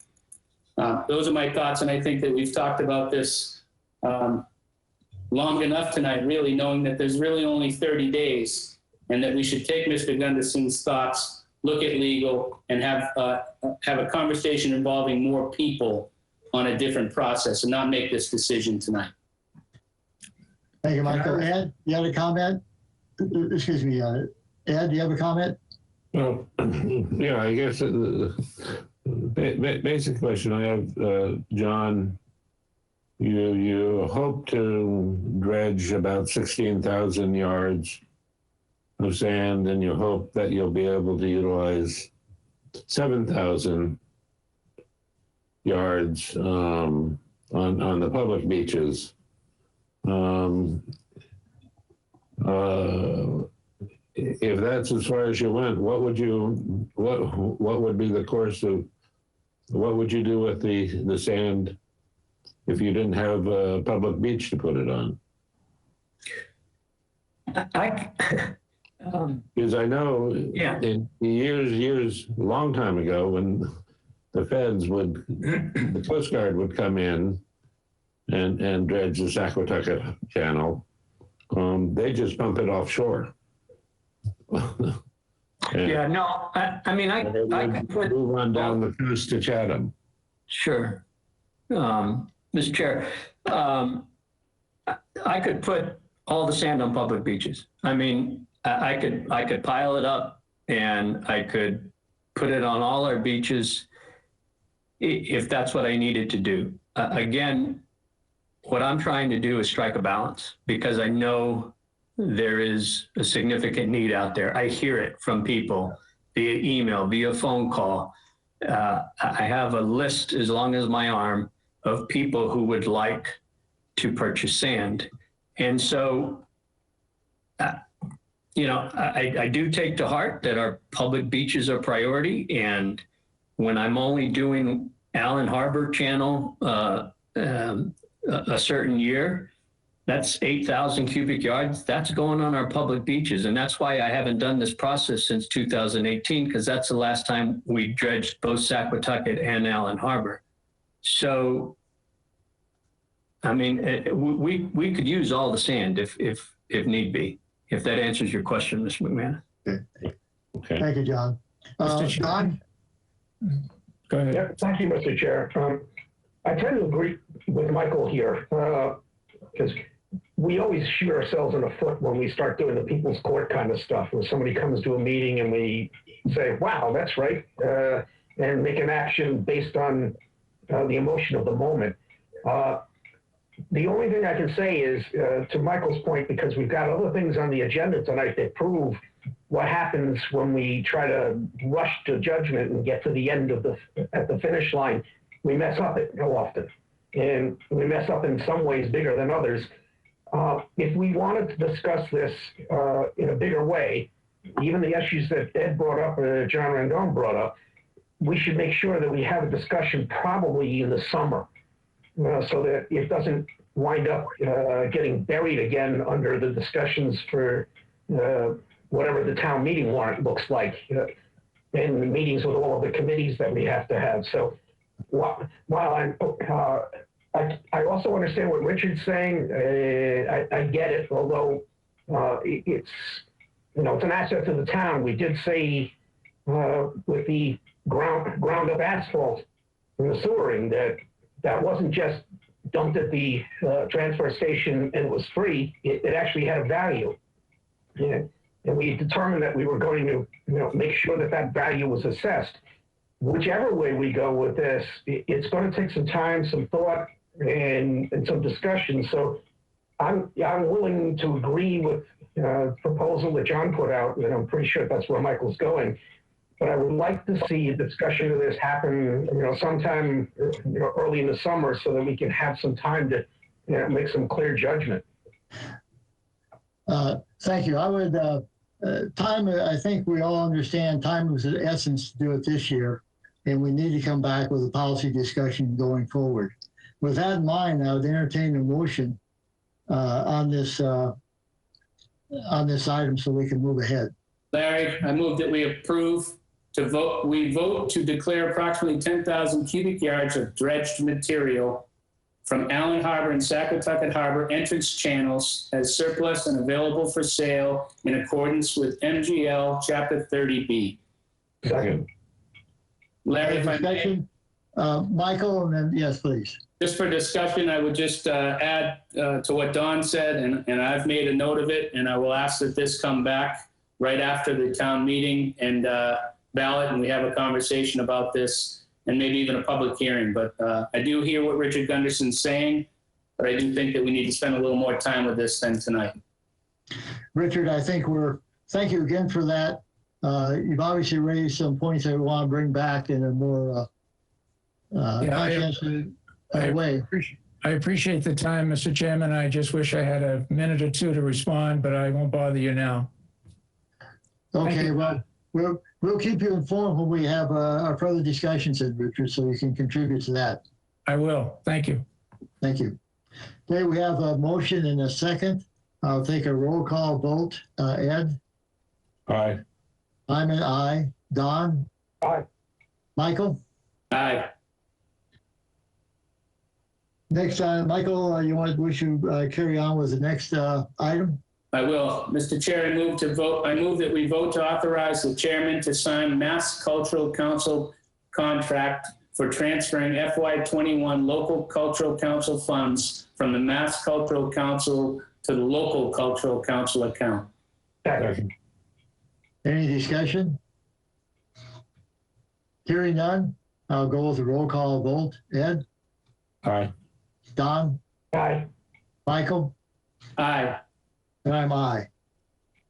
Those are my thoughts, and I think that we've talked about this long enough tonight, really, knowing that there's really only 30 days and that we should take Mr. Gunderson's thoughts, look at legal, and have a conversation involving more people on a different process and not make this decision tonight. Thank you, Michael. Ed, you have a comment? Excuse me, Ed, do you have a comment? Well, yeah, I guess the basic question I have, John, you hope to dredge about 16,000 yards of sand, and you hope that you'll be able to utilize 7,000 yards on the public beaches. If that's as far as you went, what would be the course of, what would you do with the sand if you didn't have a public beach to put it on? Because I know in years, a long time ago, when the feds the Coast Guard would come in and dredge the Saquatucket Channel, they just pump it offshore. Yeah, no, I mean, I could put... Move on down the coast to Chatham. Sure. Mr. Chair, I could put all the sand on public beaches. I mean, I could pile it up and I could put it on all our beaches if that's what I needed to do. Again, what I'm trying to do is strike a balance because I know there is a significant need out there. I hear it from people via email, via phone call. I have a list as long as my arm of people who would like to purchase sand. And so, you know, I do take to heart that our public beaches are priority. And when I'm only doing Allen Harbor Channel a certain year, that's 8,000 cubic yards. That's going on our public beaches. And that's why I haven't done this process since 2018, because that's the last time we dredged both Saquatucket and Allen Harbor. So, I mean, we could use all the sand if need be, if that answers your question, Mr. McMahon. Okay. Thank you, John. John? Go ahead. Yeah, thank you, Mr. Chair. I tend to agree with Michael here, because we always shoot ourselves in the foot when we start doing the people's court kind of stuff. When somebody comes to a meeting and we say, wow, that's right, and make an action based on the emotion of the moment. The only thing I can say is, to Michael's point, because we've got other things on the agenda tonight that prove what happens when we try to rush to judgment and get to the end of at the finish line. We mess up it so often, and we mess up in some ways bigger than others. If we wanted to discuss this in a bigger way, even the issues that Ed brought up, John Randone brought up, we should make sure that we have a discussion probably in the summer, so that it doesn't wind up getting buried again under the discussions for whatever the town meeting warrant looks like, and the meetings with all of the committees that we have to have. So while I also understand what Richard's saying, I get it, although it's, it's an asset to the town. We did say with the ground up asphalt and the sewering that wasn't just dumped at the transfer station and it was free. It actually had a value. Yeah. And we determined that we were going to, make sure that value was assessed. Whichever way we go with this, it's going to take some time, some thought, and some discussion. So I'm willing to agree with the proposal that John put out, and I'm pretty sure that's where Michael's going. But I would like to see a discussion of this happen, sometime, early in the summer, so that we can have some time to, make some clear judgment. Thank you. I would, time, I think we all understand time was the essence to do it this year, and we need to come back with a policy discussion going forward. With that in mind, I would entertain a motion on this item so we can move ahead. Larry, I move that we vote to declare approximately 10,000 cubic yards of dredged material from Allen Harbor and Saquatucket Harbor entrance channels as surplus and available for sale in accordance with MGL Chapter 30B. Second. Larry, if I may, Michael, and then, yes, please. just for discussion, I would just add to what Don said, and I've made a note of it, and I will ask that this come back right after the town meeting and ballot, and we have a conversation about this, and maybe even a public hearing. But I do hear what Richard Gunderson's saying, but I do think that we need to spend a little more time with this than tonight. Richard, I think thank you again for that. You've obviously raised some points that we want to bring back in a more conscientious way. I appreciate the time, Mr. Chairman. I just wish I had a minute or two to respond, but I won't bother you now. Okay, well, we'll keep you informed when we have our further discussions, Richard, so you can contribute to that. I will. Thank you. Thank you. Okay, we have a motion and a second. I'll take a roll call vote. Ed? Aye. I'm an aye. Don? Aye. Michael? Aye. Next, Michael, we should carry on with the next item? I will. Mr. Chair, I move that we vote to authorize the chairman to sign Mass Cultural Council contract for transferring FY21 local cultural council funds from the Mass Cultural Council to the local cultural council account. Second. Any discussion? Hearing none, I'll go with the roll call vote. Ed? Aye. Don? Aye. Michael? Aye. And I'm aye.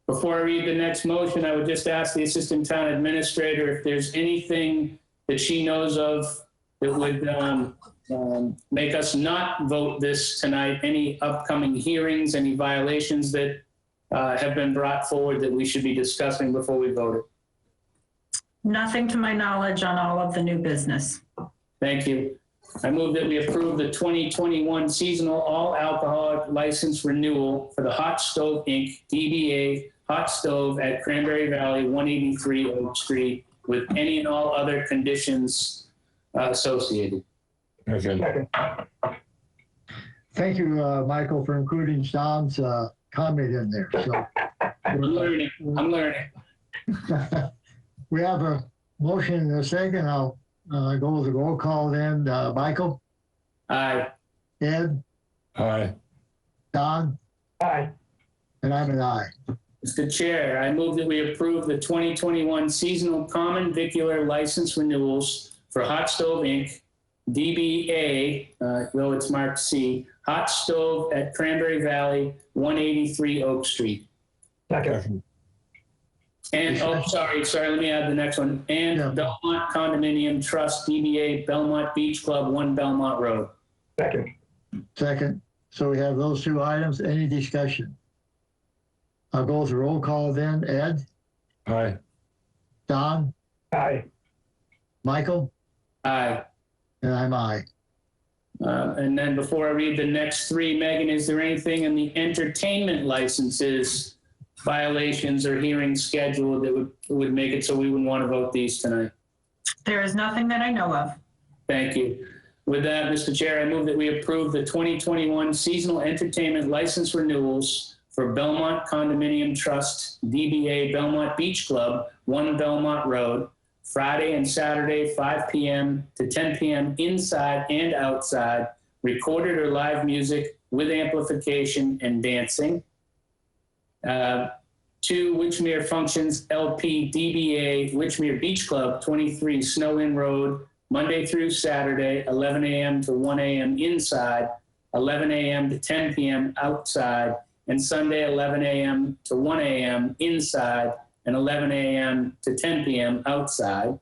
Before I read the next motion, I would just ask the assistant town administrator if there's anything that she knows of that would make us not vote this tonight, any upcoming hearings, any violations that have been brought forward that we should be discussing before we vote it. Nothing to my knowledge on all of the new business. Thank you. I move that we approve the 2021 seasonal all alcoholic license renewal for the Hot Stove Inc. DBA Hot Stove at Cranberry Valley, 183 Oak Street, with any and all other conditions associated. Okay. Second. Thank you, Michael, for including Don's comment in there. So I'm learning. we have a motion and a second. I'll Go with the roll call then. Michael, Aye. Ed, Aye. Don, Aye. and I'm an aye. Mr. Chair, I move that we approve the 2021 seasonal common vicular license renewals for Hot Stove Inc., DBA, though it's marked C, Hot Stove at Cranberry Valley, 183 Oak Street. Second. And, oh, sorry, let me add the next one. And Yeah. Belmont Condominium Trust, DBA Belmont Beach Club, 1 Belmont Road. Second. Second. So we have those two items. Any discussion? I'll go with the roll call then. Ed, Aye. Don, Aye. Michael, Aye. and I'm aye. And then before I read the next three, Megan, is there anything in the entertainment licenses, violations or hearings scheduled that would make it so we wouldn't want to vote these tonight? There is nothing that I know of. Thank you. With that, Mr. Chair, I move that we approve the 2021 seasonal entertainment license renewals for Belmont Condominium Trust, DBA Belmont Beach Club, 1 Belmont Road, Friday and Saturday, 5 p.m. to 10 p.m. inside and outside, recorded or live music with amplification and dancing. 2, Witchmere Functions LP DBA Witchmere Beach Club, 23 Snow Inn Road, Monday through Saturday, 11 a.m. to 1 a.m. inside, 11 a.m. to 10 p.m. outside, and Sunday, 11 a.m. to 1 a.m. inside, and 11 a.m. to 10 p.m. outside.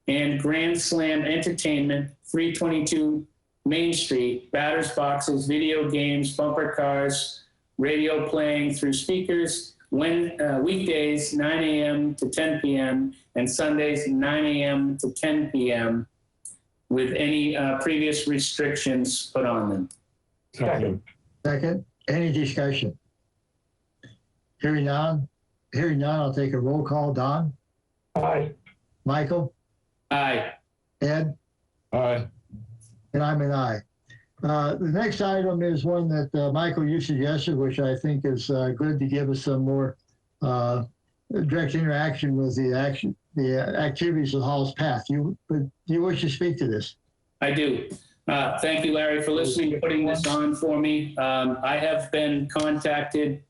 And Grand Slam Entertainment, 322 Main Street, batters boxes, video games, bumper cars, radio playing through speakers, weekdays 9 a.m. to 10 p.m. and Sundays 9 a.m. to 10 p.m. with any previous restrictions put on them. Second. Second. Any discussion? Hearing none, I'll take a roll call. Don, Aye. Michael, Aye. Ed, Aye. and I'm an aye. The next item is one that Michael, you suggested, which I think is good to give us some more direct interaction with the activities of Hall's Path. Do you wish to speak to this? I do. Thank you, Larry, for listening and putting this on for me. I have been contacted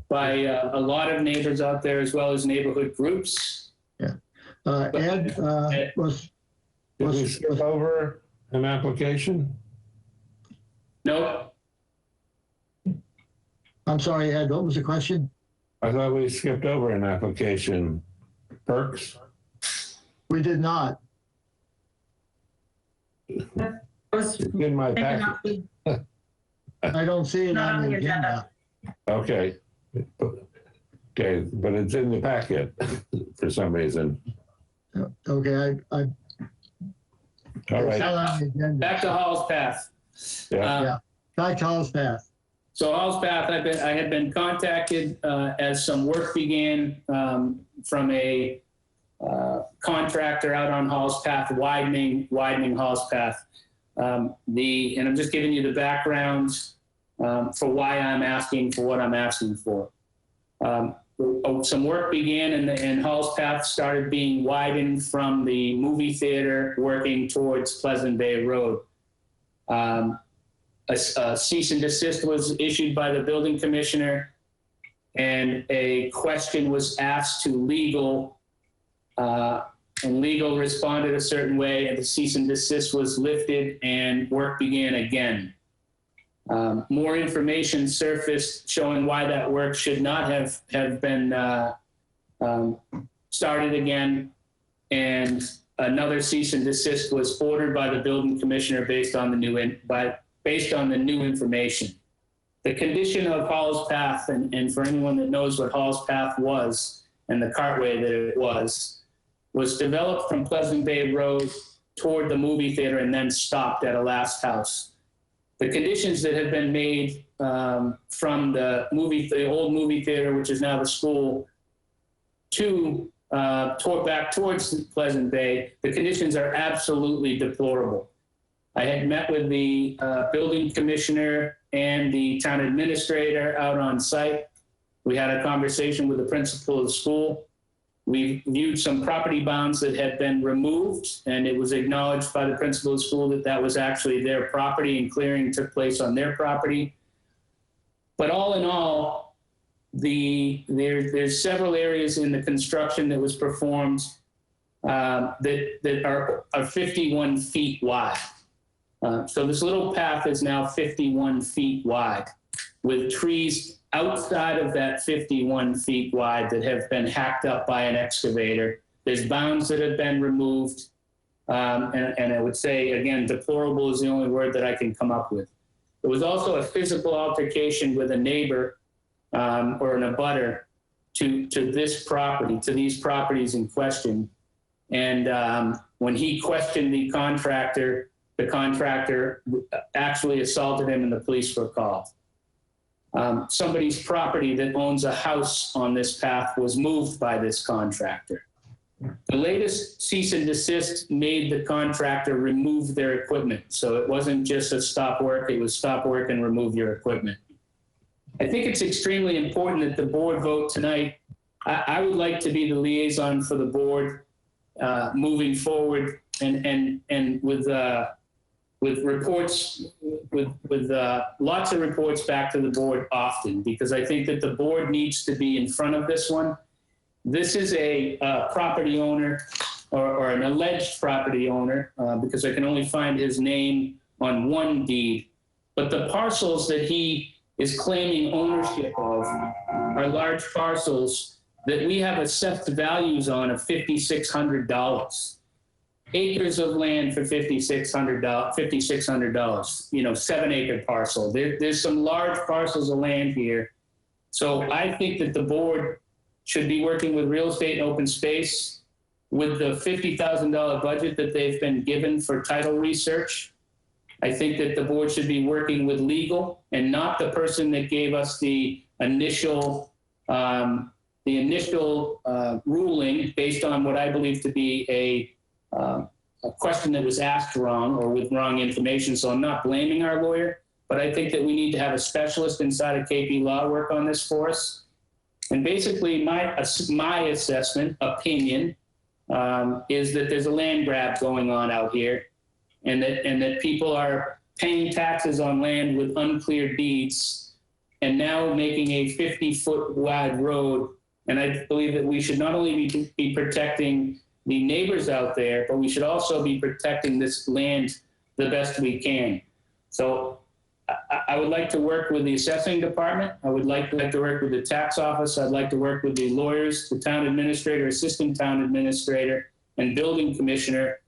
by a lot of neighbors out there, as well as neighborhood groups. Yeah. Ed, was Did we skip over an application? No, I'm sorry, Ed, what was the question? I thought we skipped over an application. Perks? We did not. It's in my packet. I don't see it Not on the agenda. Okay. Okay, but it's in the packet for some reason. Okay, All it's not right. on the agenda. back to Hall's Path. Yeah. Back to Hall's Path. So Hall's Path, I had been contacted as some work began from a contractor out on Hall's Path, widening Hall's Path. And I'm just giving you the background for why I'm asking for what I'm asking for. Some work began and Hall's Path started being widened from the movie theater working towards Pleasant Bay Road. A cease and desist was issued by the building commissioner, and a question was asked to legal, and legal responded a certain way, and the cease and desist was lifted and work began again. More information surfaced showing why that work should not have been started again, and another cease and desist was ordered by the building commissioner based on the new information. The condition of Hall's Path, and for anyone that knows what Hall's Path was and the cartway that it was developed from Pleasant Bay Road toward the movie theater and then stopped at a last house. The conditions that have been made from the old movie theater, which is now the school, to back towards Pleasant Bay, the conditions are absolutely deplorable. I had met with the building commissioner and the town administrator out on site. We had a conversation with the principal of the school. We viewed some property bounds that had been removed, and it was acknowledged by the principal of the school that that was actually their property and clearing took place on their property. But all in all, there's several areas in the construction that was performed that are 51 feet wide. So this little path is now 51 feet wide with trees outside of that 51 feet wide that have been hacked up by an excavator. There's bounds that have been removed. And I would say, again, deplorable is the only word that I can come up with. There was also a physical altercation with a neighbor or an abutter to this property, to these properties in question. And when he questioned the contractor actually assaulted him and the police were called. Somebody's property that owns a house on this path was moved by this contractor. The latest cease and desist made the contractor remove their equipment. So it wasn't just a stop work, it was stop work and remove your equipment. I think it's extremely important that the board vote tonight. I would like to be the liaison for the board moving forward and with reports, with lots of reports back to the board often, because I think that the board needs to be in front of this one. This is a property owner or an alleged property owner because I can only find his name on one deed, but the parcels that he is claiming ownership of are large parcels that we have assessed values on of $5,600. Acres of land for $5,600, you know, 7-acre parcel. There's some large parcels of land here. So I think that the board should be working with real estate and open space with the $50,000 budget that they've been given for title research. I think that the board should be working with legal and not the person that gave us the initial ruling based on what I believe to be a question that was asked wrong or with wrong information. So I'm not blaming our lawyer, but I think that we need to have a specialist inside of KP Law work on this for us. And basically my assessment, opinion, is that there's a land grab going on out here and that people are paying taxes on land with unclear deeds and now making a 50-foot wide road. And I believe that we should not only be protecting the neighbors out there, but we should also be protecting this land the best we can. So I would like to work with the assessing department. I would like to work with the tax office. I'd like to work with the lawyers, the town administrator, assistant town administrator, and building commissioner,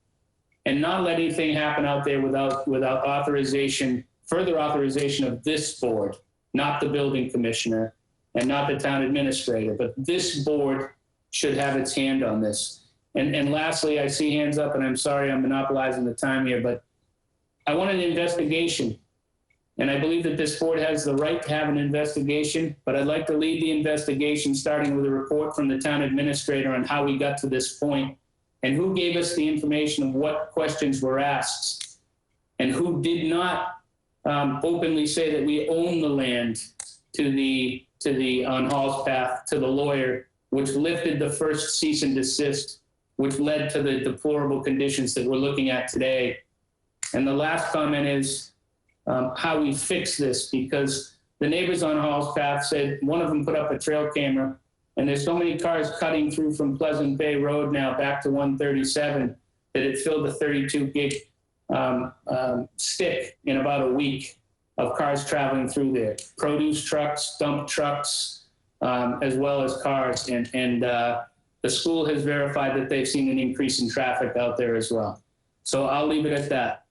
and not let anything happen out there without authorization, further authorization of this board, not the building commissioner and not the town administrator, but this board should have its hand on this. And lastly, I see hands up, and I'm sorry I'm monopolizing the time here, but I want an investigation. And I believe that this board has the right to have an investigation, but I'd like to lead the investigation starting with a report from the town administrator on how we got to this point and who gave us the information of what questions were asked and who did not openly say that we own the land to the on Hall's Path to the lawyer, which lifted the first cease and desist, which led to the deplorable conditions that we're looking at today. And the last comment is how we fix this, because the neighbors on Hall's Path said one of them put up a trail camera, and there's so many cars cutting through from Pleasant Bay Road now back to 137 that it filled a 32 gig stick in about a week of cars traveling through there. Produce trucks, dump trucks, as well as cars. And the school has verified that they've seen an increase in traffic out there as well. So I'll leave it at that.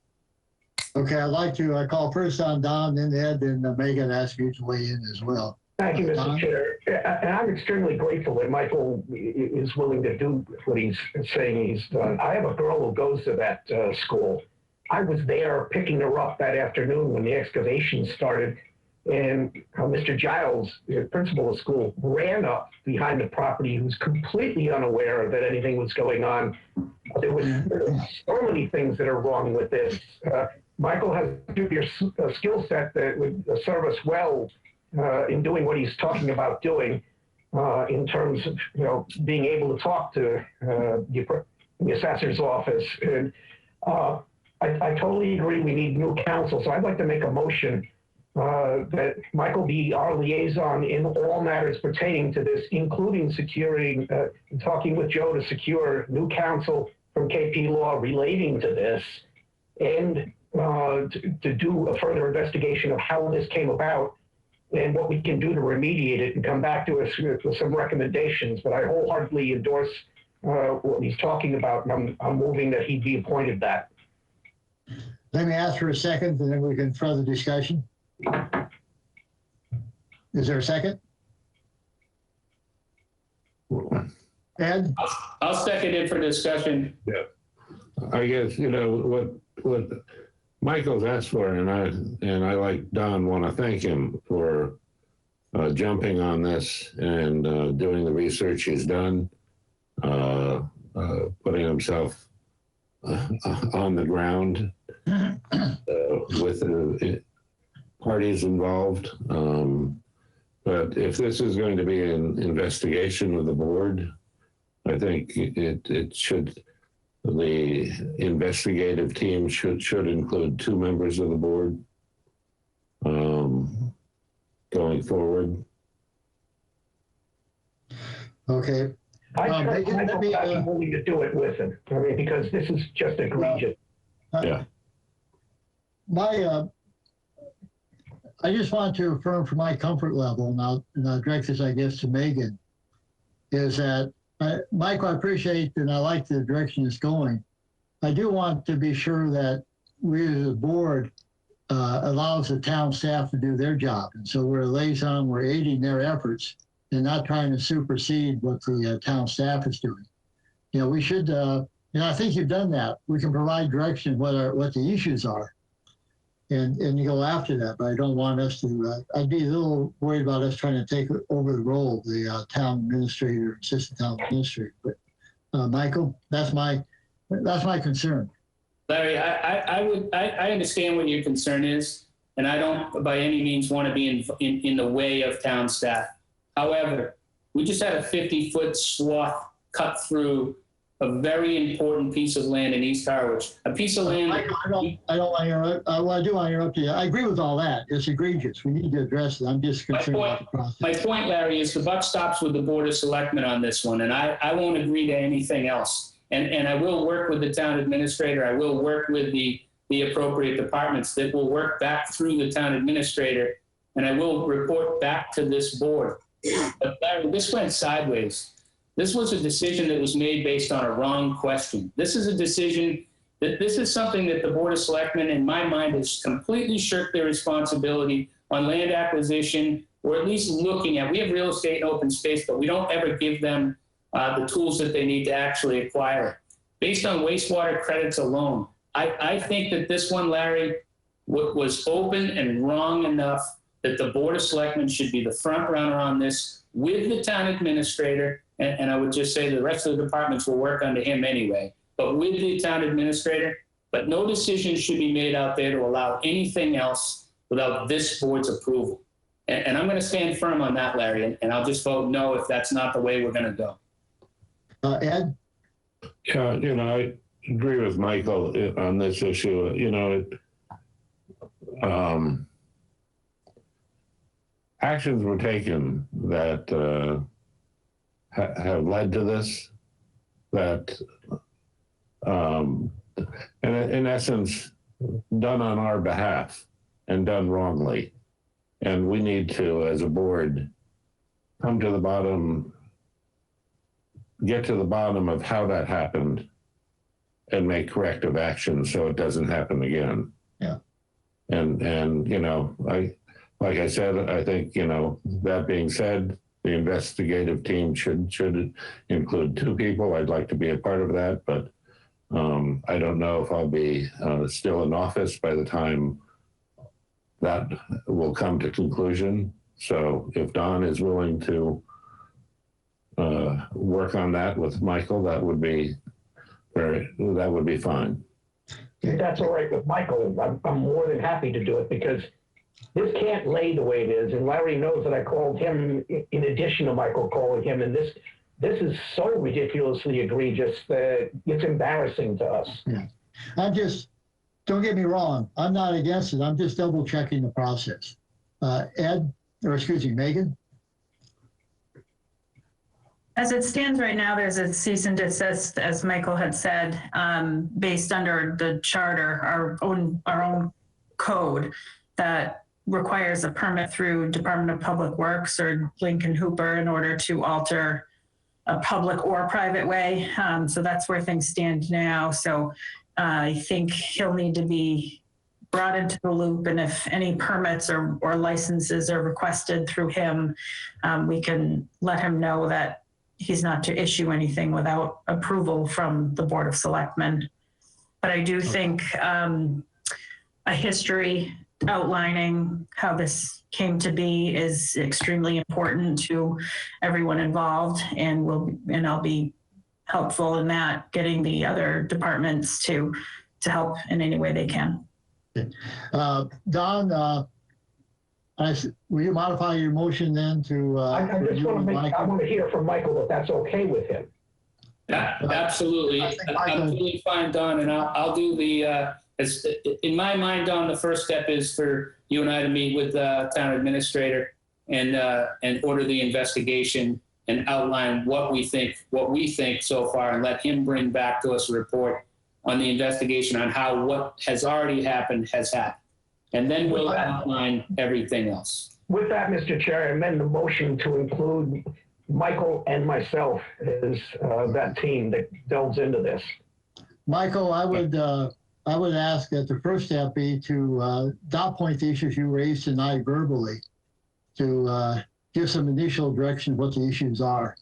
Okay, I'd like to call first on Don, then Ed, and Megan ask you to weigh in as well. Thank you, Mr. Don? Chair. And I'm extremely grateful that Michael is willing to do what he's saying he's done. I have a girl who goes to that school. I was there picking her up that afternoon when the excavation started, and Mr. Giles, the principal of the school, ran up behind the property. He was completely unaware that anything was going on. There was so many things that are wrong with this. Michael has a skill set that would serve us well in doing what he's talking about doing. in terms of, being able to talk to the assessor's office. And I totally agree we need new counsel. So I'd like to make a motion that Michael be our liaison in all matters pertaining to this, including securing, talking with Joe to secure new counsel from KP Law relating to this, and to do a further investigation of how this came about and what we can do to remediate it, and come back to us with some recommendations. But I wholeheartedly endorse what he's talking about, and I'm moving that he be appointed that. Let me ask for a second, and then we can further discussion. Is there a second? Ed? I'll second it for discussion. Yeah. I guess, what Michael's asked for, and I like Don, want to thank him for jumping on this and doing the research he's done, putting himself on the ground with the parties involved. But if this is going to be an investigation of the board, I think it should, the investigative team should include 2 members of the board going forward. Okay. I'm willing to do it with him. I mean, because this is just egregious. Yeah. I just want to affirm for my comfort level, and I'll direct this, I guess, to Megan, is that, Michael, I appreciate and I like the direction it's going. I do want to be sure that we as a board allows the town staff to do their job. And so we're a liaison, we're aiding their efforts and not trying to supersede what the town staff is doing. We should, and I think you've done that. We can provide direction what the issues are. And you go after that, but I don't want us to, I'd be a little worried about us trying to take over the role of the town administrator, assistant town administrator. But Michael, that's my concern. Larry, I understand what your concern is, and I don't by any means want to be in the way of town staff. However, we just had a 50-foot swath cut through a very important piece of land in East Harwich, a piece of land. I don't want to interrupt. I do want to interrupt you. I agree with all that. It's egregious. We need to address it. I'm just concerned about the process. My point, Larry, is the buck stops with the Board of Selectmen on this one, and I won't agree to anything else. And I will work with the town administrator. I will work with the appropriate departments that will work back through the town administrator, and I will report back to this board. But Larry, this went sideways. This was a decision that was made based on a wrong question. This is a decision this is something that the Board of Selectmen, in my mind, has completely shirked their responsibility on land acquisition, or at least looking at. We have real estate and open space, but we don't ever give them the tools that they need to actually acquire it. Based on wastewater credits alone, I think that this one, Larry, was open and wrong enough that the Board of Selectmen should be the front runner on this with the town administrator. And I would just say the rest of the departments will work under him anyway, but with the town administrator. But no decision should be made out there to allow anything else without this board's approval. And I'm going to stand firm on that, Larry, and I'll just vote no if that's not the way we're going to go. Ed? Yeah, I agree with Michael on this issue. Actions were taken that have led to this, that in essence, done on our behalf and done wrongly. And we need to, as a board, come to the bottom, get to the bottom of how that happened and make corrective action so it doesn't happen again. Yeah. And like I said, I think, that being said, the investigative team should include 2 people. I'd like to be a part of that, but I don't know if I'll be still in office by the time that will come to conclusion. So if Don is willing to work on that with Michael, that would be fine. If that's all right with Michael, I'm more than happy to do it, because this can't lay the way it is. And Larry knows that I called him in addition to Michael calling him. And this is so ridiculously egregious that it's embarrassing to us. Yeah. Don't get me wrong. I'm not against it. I'm just double checking the process. Megan? As it stands right now, there's a cease and desist, as Michael had said, based under the charter, our own code that requires a permit through Department of Public Works or Lincoln Hooper in order to alter a public or private way. So that's where things stand now. So I think he'll need to be brought into the loop, and if any permits or licenses are requested through him, we can let him know that he's not to issue anything without approval from the Board of Selectmen. But I do think a history outlining how this came to be is extremely important to everyone involved, and I'll be helpful in that, getting the other departments to help in any way they can. Don, will you modify your motion then to? I just want to hear from Michael that that's okay with him. Yeah, absolutely. Absolutely fine, Don, and I'll do the, in my mind, Don, the first step is for you and I to meet with the town administrator and order the investigation and outline what we think so far, and let him bring back to us a report on the investigation on how what has already happened has happened. And then we'll outline everything else. With that, Mr. Chair, I amend the motion to include Michael and myself as that team that delves into this. Michael, I would ask that the first step be to dot point the issues you raised tonight verbally, to give some initial direction of what the issues are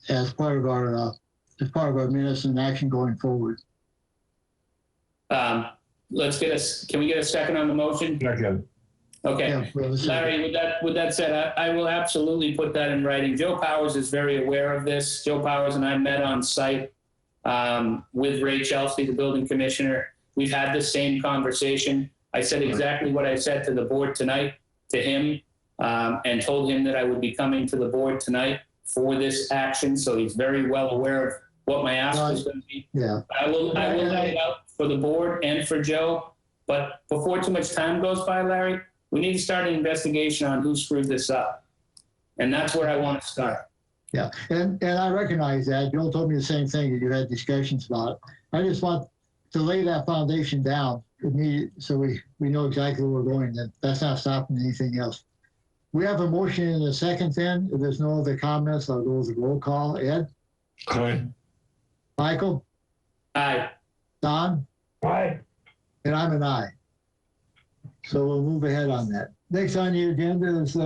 as part of our minutes and action going forward. Can we get a second on the motion? Second. Okay. Yeah, Larry, with that said, I will absolutely put that in writing. Joe Powers is very aware of this. Joe Powers and I met on site with Ray Chelsea, the building commissioner. We've had the same conversation. I said exactly what I said to the board tonight to him, and told him that I would be coming to the board tonight for this action. So he's very well aware of what my ask is going to be. Yeah. I will lay it out for the board and for Joe. But before too much time goes by, Larry, we need to start an investigation on who screwed this up. And that's where I want to start. Yeah, and I recognize that. Joel told me the same thing, that you had discussions about it. I just want to lay that foundation down so we know exactly where we're going. That's not stopping anything else. We have a motion in a second then. If there's no other comments, I'll go with the roll call. Ed? Aye. Michael? Aye. Don? Aye. And I'm an aye. So we'll move ahead on that. Next on the agenda is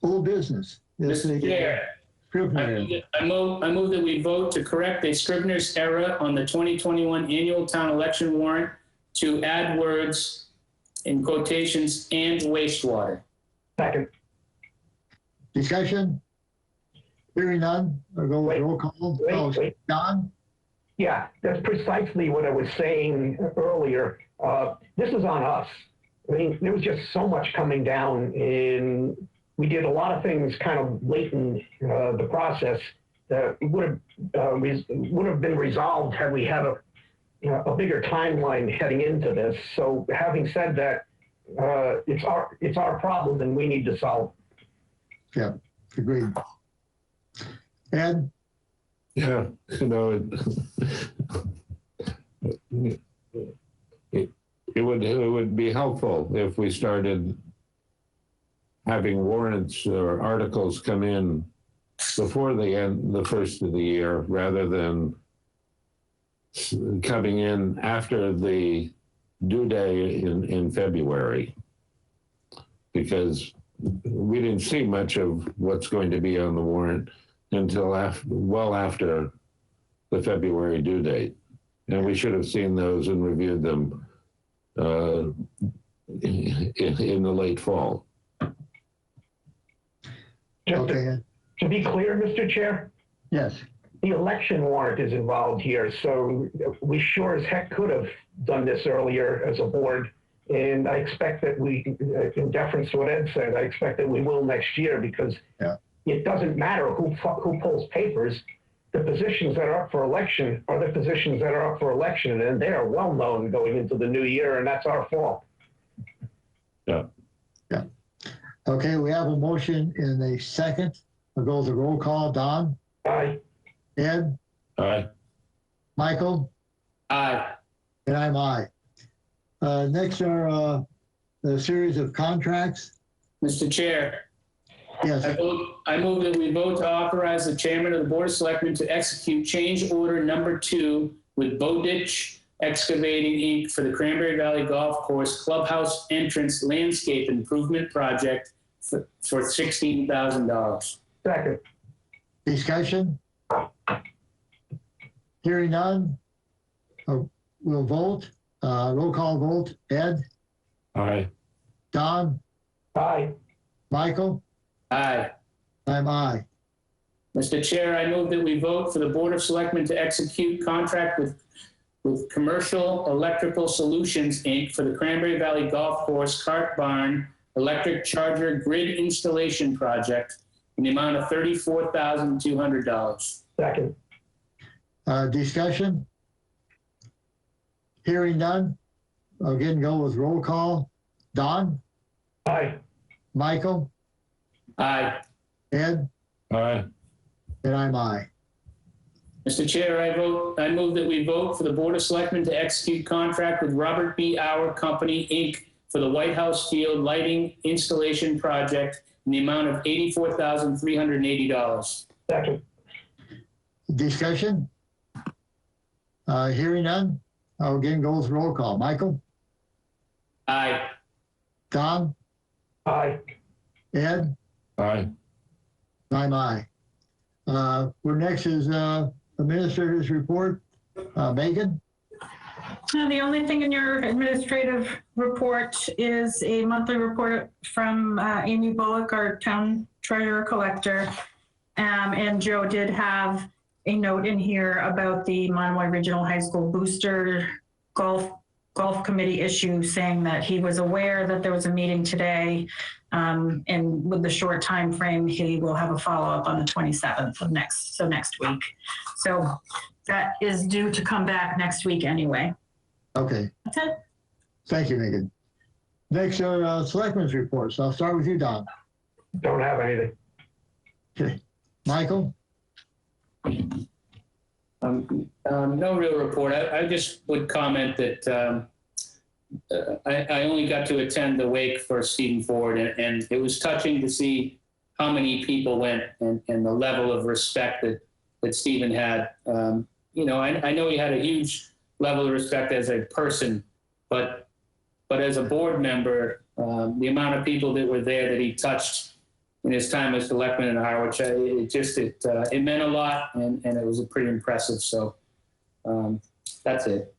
old business. Mr. Chair, I move that we vote to correct a Scrivener's error on the 2021 annual town election warrant to add words in quotations "and wastewater." Second. Discussion? Hearing none, I'll go with roll call. Wait. Don? Yeah, that's precisely what I was saying earlier. This is on us. I mean, there was just so much coming down we did a lot of things kind of late in the process that would have been resolved had we had a bigger timeline heading into this. So having said that, it's our problem and we need to solve it. Yeah, agreed. Ed? Yeah, it would be helpful if we started having warrants or articles come in before the first of the year, rather than coming in after the due day in February, because we didn't see much of what's going to be on the warrant until well after the February due date. And we should have seen those and reviewed them in the late fall. Okay. To be clear, Mr. Chair, Yes. the election warrant is involved here, so we sure as heck could have done this earlier as a board And I expect that we, in deference to what Ed said, I expect that we will next year, because it doesn't matter who pulls papers. The positions that are up for election are the positions that are up for election, and they are well known going into the new year, and that's our fault. Yeah. Yeah. Okay, we have a motion in a second. We'll go to roll call. Don? Aye. Ed? Aye. Michael? Aye. And I'm aye. Next are a series of contracts. Mr. Chair, Yes. I move that we vote to authorize the chairman of the Board of Selectmen to execute change order number 2 with Bowditch Excavating Inc. for the Cranberry Valley Golf Course Clubhouse Entrance Landscape Improvement Project for $16,000. Second. Discussion? Hearing none. We'll vote. Roll call vote. Ed? Aye. Don? Aye. Michael? Aye. I'm aye. Mr. Chair, I move that we vote for the Board of Selectmen to execute contract with Commercial Electrical Solutions, Inc. for the Cranberry Valley Golf Course Cart Barn Electric Charger Grid Installation Project in the amount of $34,200. Second. Discussion? Hearing none. Again, go with roll call. Don? Aye. Michael? Aye. Ed? Aye. And I'm aye. Mr. Chair, I move that we vote for the Board of Selectmen to execute contract with Robert B. Auer Company, Inc. for the White House Field Lighting Installation Project in the amount of $84,380. Second. Discussion? Hearing none. I'll again go with roll call. Michael? Aye. Don? Aye. Ed? Aye. I'm aye. We're next is Administrator's Report. Megan? The only thing in your administrative report is a monthly report from Amy Bullock, our town treasurer collector. And Joe did have a note in here about the Monomoy Regional High School booster golf committee issue, saying that he was aware that there was a meeting today. And with the short time frame, he will have a follow-up on the 27th of next week. So that is due to come back next week anyway. Okay. That's it. Thank you, Megan. Next are Selectmen's reports. I'll start with you, Don. Don't have anything. Okay. Michael? No real report. I just would comment that I only got to attend the wake for Stephen Ford, and it was touching to see how many people went and the level of respect that Stephen had. I know he had a huge level of respect as a person, but as a board member, the amount of people that were there that he touched in his time as selectman in Harwich, it meant a lot, and it was pretty impressive. So that's it.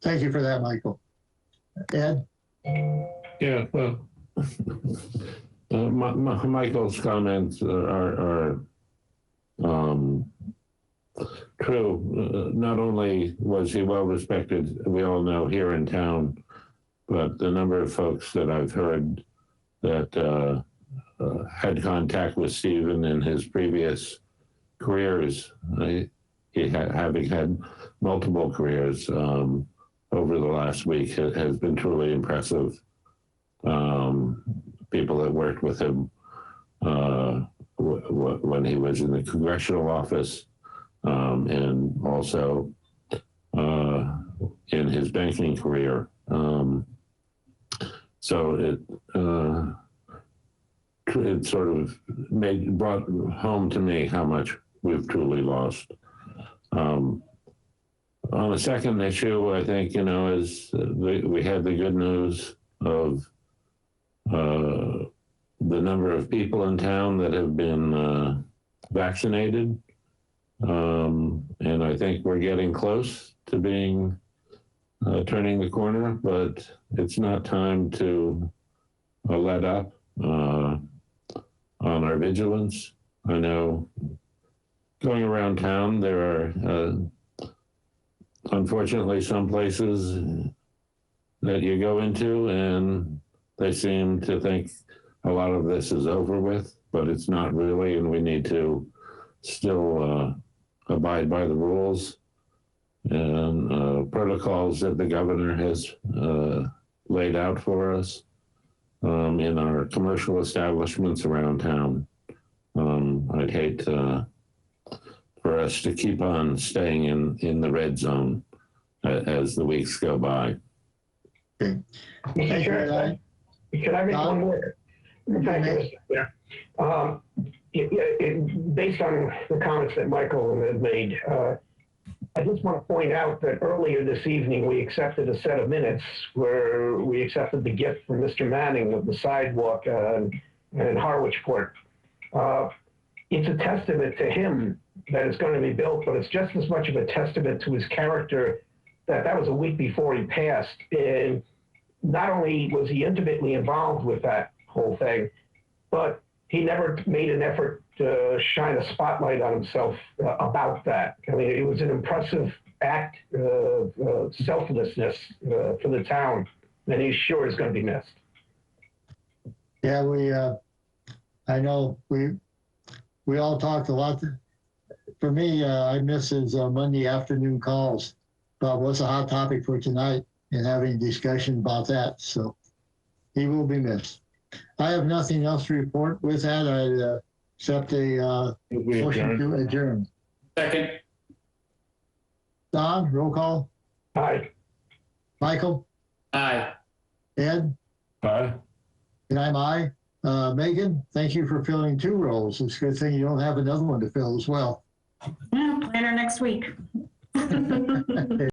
Thank you for that, Michael. Ed? Yeah, well, Michael's comments are true. Not only was he well respected, we all know, here in town, but the number of folks that I've heard that had contact with Stephen in his previous careers, having had multiple careers over the last week, has been truly impressive. People that worked with him when he was in the congressional office, and also in his banking career. So it sort of brought home to me how much we've truly lost. On the second issue, I think, is we had the good news of the number of people in town that have been vaccinated. And I think we're getting close to being turning the corner, but it's not time to let up on our vigilance. I know going around town, there are unfortunately some places that you go into, and they seem to think a lot of this is over with, but it's not really, and we need to still abide by the rules and protocols that the governor has laid out for us in our commercial establishments around town. I'd hate for us to keep on staying in the red zone as the weeks go by. Mr. Chair, could I make one more? Thank you, Mr. Chair. Based on the comments that Michael had made, I just want to point out that earlier this evening, we accepted a set of minutes where we accepted the gift from Mr. Manning of the sidewalk in Harwichport. It's a testament to him that it's going to be built, but it's just as much of a testament to his character that was a week before he passed. And not only was he intimately involved with that whole thing, but he never made an effort to shine a spotlight on himself about that. I mean, it was an impressive act of selflessness for the town, and he sure is going to be missed. Yeah, I know we all talked a lot. For me, I miss his Monday afternoon calls about what's a hot topic for tonight and having a discussion about that. So he will be missed. I have nothing else to report. With that, I accept a motion to adjourn. Second. Don, roll call. Aye. Michael? Aye. Ed? Aye. And I'm aye. Megan, thank you for filling 2 roles. It's a good thing you don't have another one to fill as well. Yeah, plan her next week.